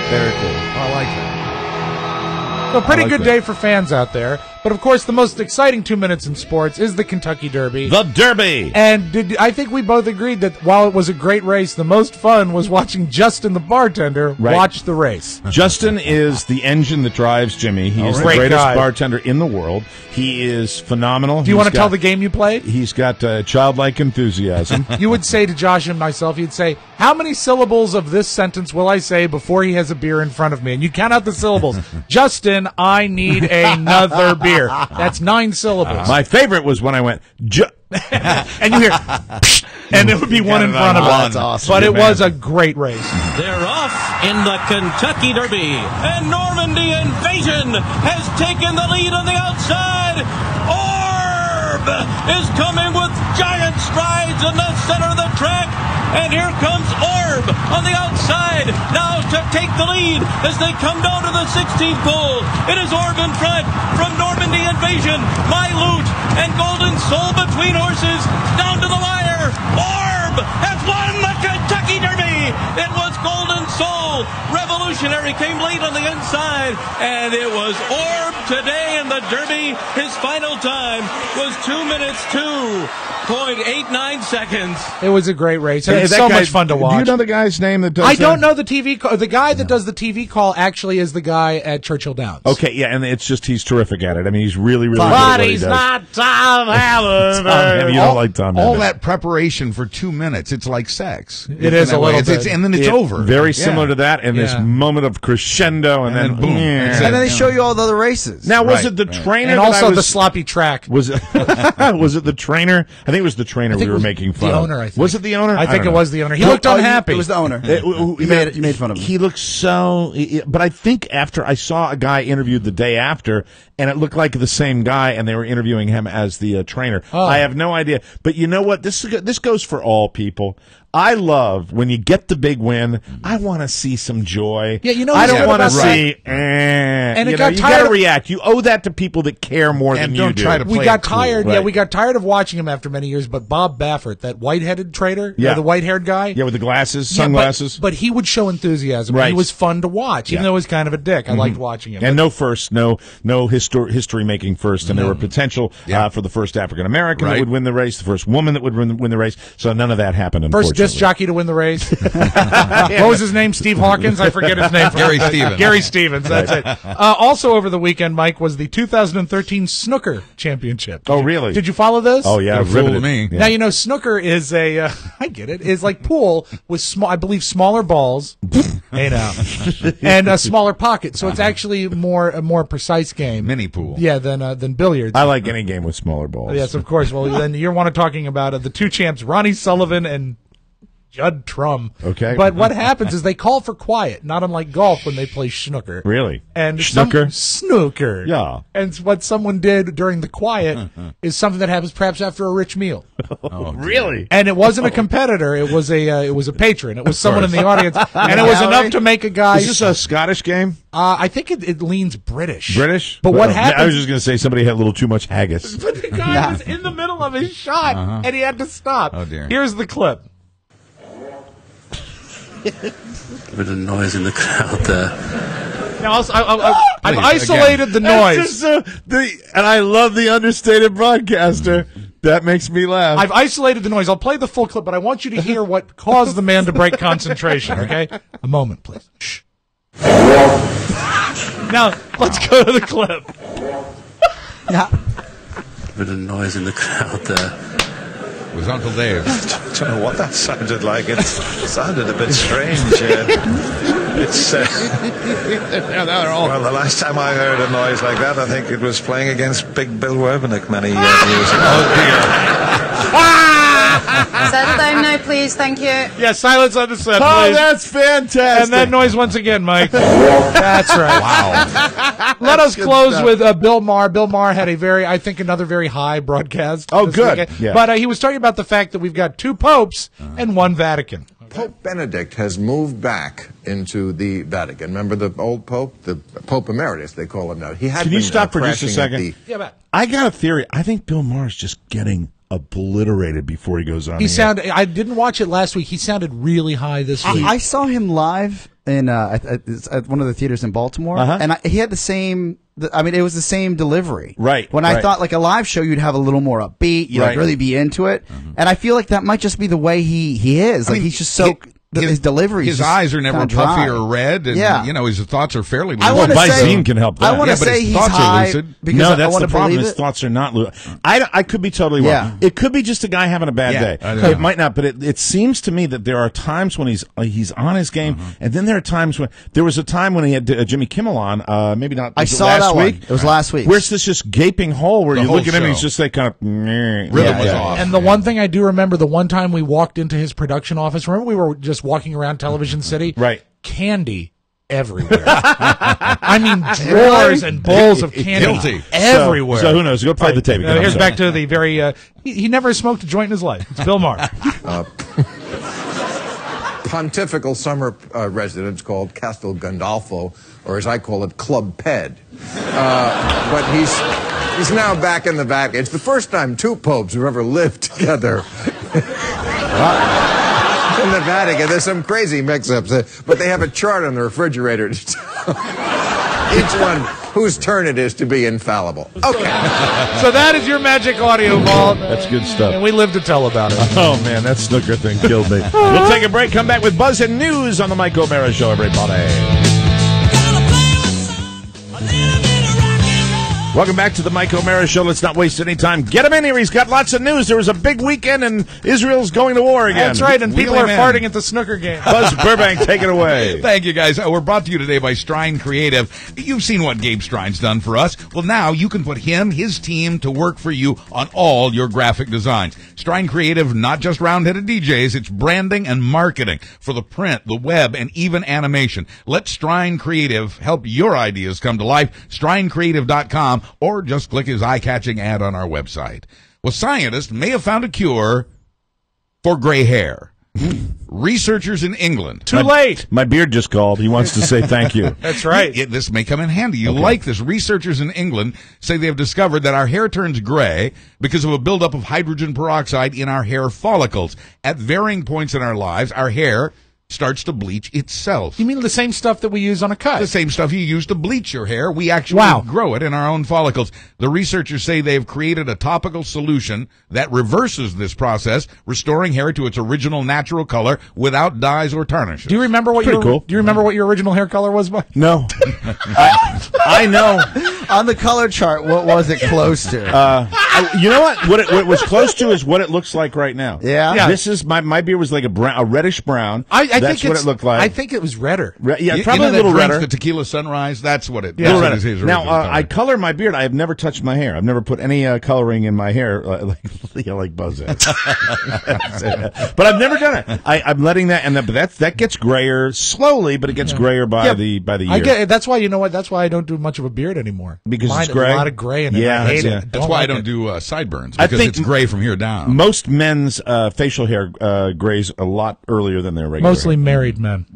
Very cool. I like that. So pretty good day for fans out there. But, of course, the most exciting 2 minutes in sports is the Kentucky Derby. The Derby! And I think we both agreed that while it was a great race, the most fun was watching Justin the bartender watch the race. Justin is the engine that drives Jimmy. He is the greatest bartender in the world. He is phenomenal. Do you want to tell the game you played? He's got childlike enthusiasm. You would say to Josh and myself, you'd say, how many syllables of this sentence will I say before he has a beer in front of me? And you count out the syllables. Justin, I need another beer. That's 9 syllables. My favorite was when I went, and you hear, and it would be one in front of him. That's awesome. But it was a great race. They're off in the Kentucky Derby, and Normandy Invasion has taken the lead on the outside. Orb is coming with giant strides in the center of the track, and here comes Orb on the outside now to take the lead as they come down to the 16th pole. It is Orb in front from Normandy Invasion, My Loot, and Golden Soul between horses down to the wire. Orb has won the Kentucky Derby. It was Golden Soul. Revolutionary came late on the inside, and it was Orb today in the Derby. His final time was 2 minutes 2.89 seconds. It was a great race. It's so much fun to watch. Do you know the guy's name that does I don't know the TV call. The guy that does the TV call actually is the guy at Churchill Downs. Okay, yeah, and it's just he's terrific at it. I mean, he's really, really good but at what he he's does. not Tom Hanks. You don't like Tom All Hanks. that prepreparation for 2 minutes, it's like sex. It is a little bit. And then it's over. Very similar to that, and this moment of crescendo, and then boom. And then they show you all the other races. Now, was it the trainer? And also the sloppy track. Was it the trainer? I think it was the trainer we were making fun of. The owner, I think. Was it the owner? I think it was the owner. He looked unhappy. It was the owner. You made fun of him. He looked so... But I think after I saw a guy interviewed the day after, and it looked like the same guy, and they were interviewing him as the trainer. Oh. I have no idea. But you know what? This goes for all people. I love when you get the big win. I want to see some joy. Yeah, you know, I don't want to see. And and you it got you tired. got to react. You owe that to people that care more than you do. We got tired. Right. Yeah, we got tired of watching him after many years. But Bob Baffert, that white-headed trader, the white-haired guy, with the glasses, sunglasses. But he would show enthusiasm. Right. He was fun to watch, even though he was kind of a dick. I liked watching him. And no history making first, and there were potential for the first African American that would win the race, the first woman that would win the race. So none of that happened. First disc jockey to win the race. What was his name? Steve Hawkins? I forget his name. Gary Stevens. Gary Stevens. That's it. Also over the weekend, Mike, was the 2013 Snooker Championship. Really? Did you follow this? Oh yeah, riveted me. Now you know snooker is a I get it, is like pool with I believe smaller balls, hey now, and a smaller pocket. So it's actually a more precise game. Mini pool. Yeah, than billiards. I like any game with smaller balls. Yes, of course. Well, then you're talking about the two champs, Ronnie Sullivan and Judd Trump. Okay. But what happens is they call for quiet, not unlike golf when they play snooker. Really? And snooker? Snooker. Yeah. And what someone did during the quiet is something that happens perhaps after a rich meal. Oh, really? And it wasn't a competitor. It was a patron. It was someone in the audience, and it was enough to make a guy. Is this a Scottish game? I think it leans British. British? But what happened? I was just going to say somebody had a little too much haggis. But the guy was in the middle of his shot, and he had to stop. Oh dear. Here's the clip. A bit of noise in the crowd there. Now, I've isolated the noise. And I love the understated broadcaster. That makes me laugh. I've isolated the noise. I'll play the full clip, but I want you to hear what caused the man to break concentration, okay? A moment, please. Shh. Now, let's go to the clip. A bit of noise in the crowd there. It was Uncle Dave. I don't know what that sounded like. It sounded a bit strange. It's well, the last time I heard a noise like that, I think it was playing against Big Bill Werbenick many years ago. Oh dear. Settle down now, please. Thank you. Yeah, silence on the set, Oh, please. that's fantastic. And that noise once again, Mike. That's right. Wow. Let us close with Bill Maher. Bill Maher had another very high broadcast. Oh, this good. weekend. Yeah. But he was talking about the fact that we've got two popes and one Vatican. Pope Benedict has moved back into the Vatican. Remember the old Pope? The Pope Emeritus, they call him now. He had Can you been, stop for just a crashing at second? Yeah, but I got a theory. I think Bill Maher's just getting obliterated before he goes on. I didn't watch it last week. He sounded really high this week. I saw him live in at one of the theaters in Baltimore, and he had the same. It was the same delivery. Right. When I thought like a live show, you'd have a little more upbeat. You'd like really be into it. And I feel like that might just be the way he is. Like he's just so. His delivery. His eyes are never puffy or red, and his thoughts are fairly lucid. Visine can help that. I want to say he's thoughts high are lucid. because no, I that's want the to problem. believe His it. thoughts are not lucid. I could be totally wrong. Yeah. It could be just a guy having a bad day. It might not, but it seems to me that there are times when he's on his game, and then there are times when there was a time when he had Jimmy Kimmel on. Maybe not. I saw last that week. one. It was last week. Where's this just gaping hole where The you whole look at him and show. he's just like kind of Rhythm was off. And the one thing I do remember, the one time we walked into his production office, remember we were just walking around Television City? Right. Candy everywhere. I mean, drawers and bowls of candy everywhere. So who knows? Go play the tape. Here's back to the very. He never smoked a joint in his life. It's Bill Maher. Pontifical summer residence called Castel Gandolfo, or as I call it, Club Ped. But he's now back in the Vatican. It's the first time two popes have ever lived together. In the Vatican, there's some crazy mix-ups, but they have a chart on the refrigerator. Each one whose turn it is to be infallible. Okay. So that is your magic audio ball. That's good stuff. And we live to tell about it. Oh, man, that snooker thing killed me. We'll take a break, come back with Buzz and News on the Mike O'Mara Show, everybody. Welcome back to the Mike O'Mara Show. Let's not waste any time. Get him in here. He's got lots of news. There was a big weekend, and Israel's going to war again. That's right, and people are farting at the snooker game. Buzz Burbank, take it away. Thank you, guys. We're brought to you today by Strine Creative. You've seen what Gabe Strine's done for us. Well, now you can put his team to work for you on all your graphic designs. Strine Creative, not just round-headed DJs, it's branding and marketing for the print, the web, and even animation. Let Strine Creative help your ideas come to life. StrineCreative.com, or just click his eye-catching ad on our website. Well, scientists may have found a cure for gray hair. Researchers in England. Too late. My beard just called. He wants to say thank you. That's right. This may come in handy. You like this. Researchers in England say they have discovered that our hair turns gray because of a buildup of hydrogen peroxide in our hair follicles. At varying points in our lives, our hair starts to bleach itself. You mean the same stuff that we use on a cut? The same stuff you use to bleach your hair. We actually grow it in our own follicles. The researchers say they've created a topical solution that reverses this process, restoring hair to its original natural color without dyes or tarnishes. Do you remember what Do you remember what your original hair color was, Mike? No. I know. On the color chart, what was it close to? You know what? What it was close to is what it looks like right now. Yeah. This is my beard was like a reddish brown. That's what it looked like. I think it was redder. Probably a little redder. The tequila sunrise. That's what it. Yeah. That's what his hair's Now original color. I color my beard. I have never touched my hair. I've never put any coloring in my hair like Buzz has. But I've never done it. I'm letting that, but that gets grayer slowly, but it gets grayer by the year. I get it. That's why, you know what? That's why I don't do much of a beard anymore. Because Mine it's gray. A lot of gray in it. Yeah, I hate it. That's why I don't do sideburns, because it's gray from here down. Most men's facial hair grays a lot earlier than their regular. Mostly married men.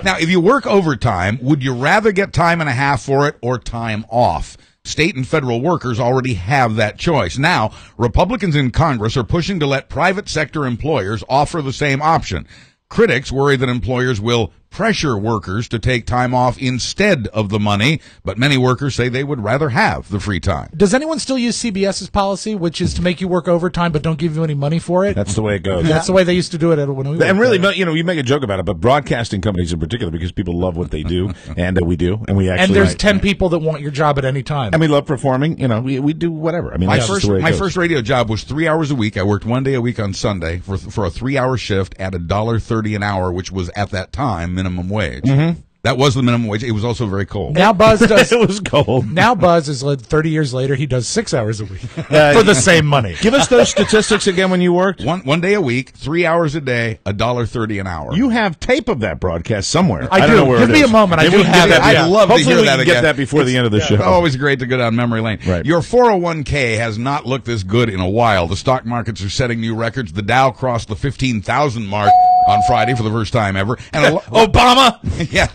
Now, if you work overtime, would you rather get time and a half for it or time off? State and federal workers already have that choice. Now, Republicans in Congress are pushing to let private sector employers offer the same option. Critics worry that employers will pressure workers to take time off instead of the money, but many workers say they would rather have the free time. Does anyone still use CBS's policy, which is to make you work overtime but don't give you any money for it? That's the way it goes. That's the way they used to do it when we And really, you make a joke about it, but broadcasting companies in particular, because people love what they do, and we do, and we actually. And there's 10 people that want your job at any time. And we love performing. We do whatever. I mean, my my first radio job was 3 hours a week. I worked 1 day a week on Sunday for a 3-hour shift at $1.30 an hour, which was at that time minimum wage. Mm-hmm. That was the minimum wage. It was also very cold. Now Buzz does. It was cold. Now Buzz is 30 years later. He does 6 hours a week for the same money. Give us those statistics again when you worked. One day a week, 3 hours a day, $1.30 an hour. You have tape of that broadcast somewhere. I don't do. know where Give it me is. a moment. Maybe I do we can have get it. that. I'd love Hopefully to hear we that can again. get that before the end of the show. Always great to go down memory lane. Right. Your 401k has not looked this good in a while. The stock markets are setting new records. The Dow crossed the 15,000 mark on Friday for the first time ever. And Obama! Yeah.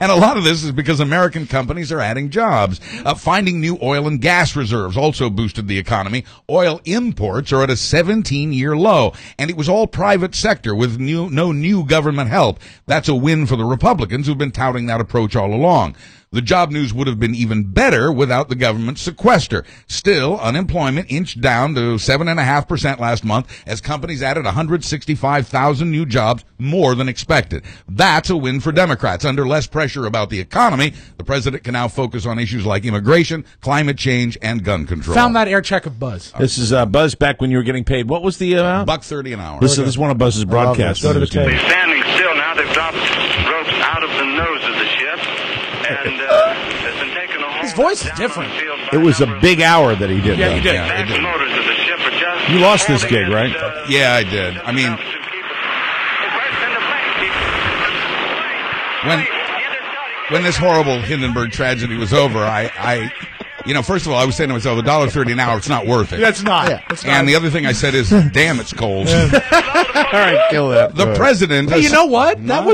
And a lot of this is because American companies are adding jobs. Finding new oil and gas reserves also boosted the economy. Oil imports are at a 17-year low. And it was all private sector with no new government help. That's a win for the Republicans who've been touting that approach all along. The job news would have been even better without the government sequester. Still, unemployment inched down to 7.5% last month as companies added 165,000 new jobs, more than expected. That's a win for Democrats. Under less pressure about the economy, the president can now focus on issues like immigration, climate change, and gun control. Found that air check of Buzz. This is Buzz back when you were getting paid. What was the amount? $1.30 an hour. This is one of Buzz's broadcasts. Go to the tape. They're standing still now. They've dropped ropes out of the nose of the ship. And it's been taken a His voice is different. It was a big hour that he did. Yeah, though. he did. The motors of the ship are just You lost this gig, right? Yeah, I did. I mean, when this horrible Hindenburg tragedy was over, I first of all, I was saying to myself, $1.30 an hour, it's not worth it. That's not. Yeah. It's not. And the other thing I said is, damn, it's cold. All right, kill that. The president. Hey, you know what? That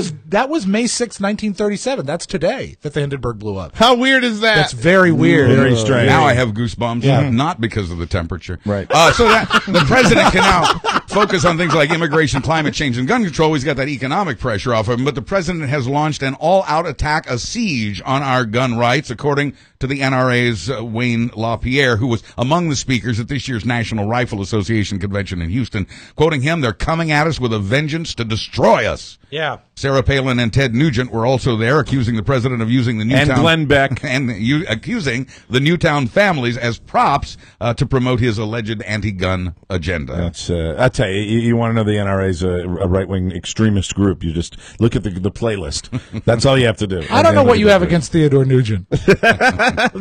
was May 6, 1937. That's today that the Hindenburg blew up. How weird is that? That's very weird. Very strange. Now I have goosebumps, Yeah. not because of the temperature. Right. So that the president can now focus on things like immigration, climate change, and gun control. He's got that economic pressure off of him. But the president has launched an all-out attack, a siege on our gun rights, according to the NRA's Wayne LaPierre, who was among the speakers at this year's National Rifle Association convention in Houston. Quoting him, "They're coming at us with a vengeance to destroy us." Yeah. Sarah Palin and Ted Nugent were also there, accusing the president of using the Newtown And Glenn Beck. and accusing the Newtown families as props to promote his alleged anti-gun agenda. That's I tell you, you want to know the NRA's a right-wing extremist group. You just look at the playlist. That's all you have to do. I don't know what you have against Theodore Nugent.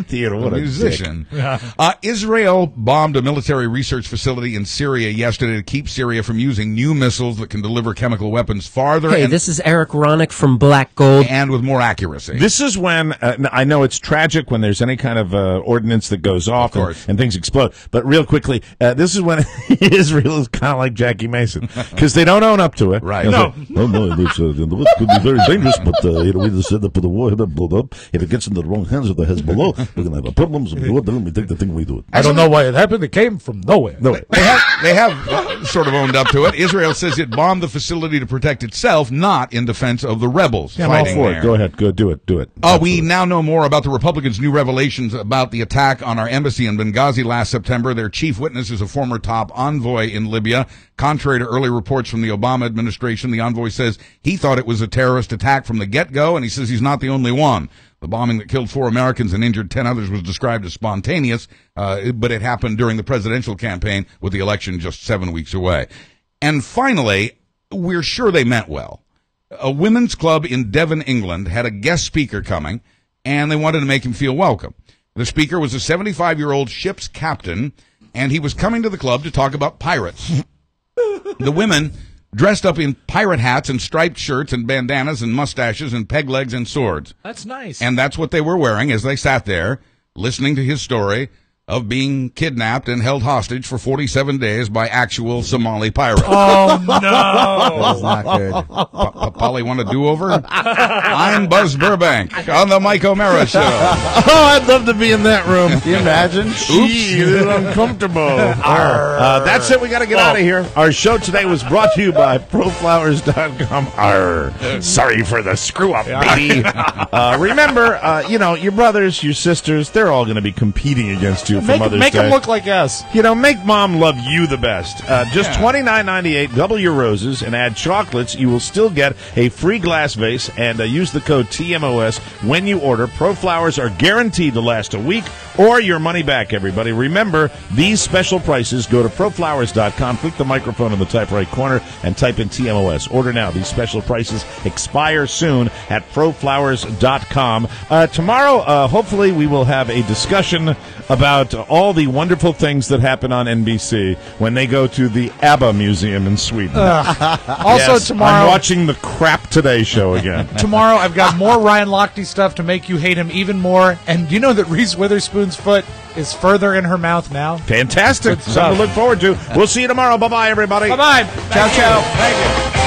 Theodore, what a musician. Yeah. Israel bombed a military research facility in Syria yesterday to keep Syria from using new missiles that can deliver chemical weapons farther. Hey, this is Eric Ronick from Black Gold. And with more accuracy. This is when, I know it's tragic when there's any kind of ordinance that goes off and things explode. But real quickly, this is when Israel is kind of like Jackie Mason. Because they don't own up to it. Right. No, this could be very dangerous, but we just said that for the war to blow up. If it gets into the wrong hands of the Hezbollah, we're going to have problems. We take the thing we do it. I don't know why it happened. It came from nowhere. They have sort of owned up to it. Israel says it bombed the facility to protect itself, not in defense of the rebels fighting there. Go ahead. Go do it. We now know more about the Republicans' new revelations about the attack on our embassy in Benghazi last September. Their chief witness is a former top envoy in Libya. Contrary to early reports from the Obama administration, the envoy says he thought it was a terrorist attack from the get-go, and he says he's not the only one. The bombing that killed 4 Americans and injured 10 others was described as spontaneous, but it happened during the presidential campaign with the election just 7 weeks away. And finally, we're sure they meant well. A women's club in Devon, England had a guest speaker coming, and they wanted to make him feel welcome. The speaker was a 75-year-old ship's captain, and he was coming to the club to talk about pirates. The women dressed up in pirate hats and striped shirts and bandanas and mustaches and peg legs and swords. That's nice. And that's what they were wearing as they sat there listening to his story of being kidnapped and held hostage for 47 days by actual Somali pirates. Oh, no. That's not good. Polly, want a do-over? I'm Buzz Burbank on the Mike O'Mara Show. Oh, I'd love to be in that room. Can you imagine? Gee, it is uncomfortable. That's it. We got to get out of here. Our show today was brought to you by ProFlowers.com. Sorry for the screw-up, baby. Remember, your brothers, your sisters, they're all going to be competing against you for Mother's Day. Make them look like us. Make Mom love you the best. Just $29.98. Double your roses and add chocolates. You will still get a free glass vase, and use the code TMOS when you order. Pro Flowers are guaranteed to last a week or your money back, everybody. Remember, these special prices. Go to ProFlowers.com, click the microphone in the top right corner, and type in TMOS. Order now. These special prices expire soon at ProFlowers.com. Tomorrow, hopefully, we will have a discussion about all the wonderful things that happen on NBC when they go to the ABBA Museum in Sweden. Also, tomorrow, I'm watching the Crap Today show again. Tomorrow, I've got more Ryan Lochte stuff to make you hate him even more. And do you know that Reese Witherspoon's foot is further in her mouth now? Fantastic. Something to look forward to. We'll see you tomorrow. Bye-bye, everybody. Bye-bye. Ciao, ciao. Thank you.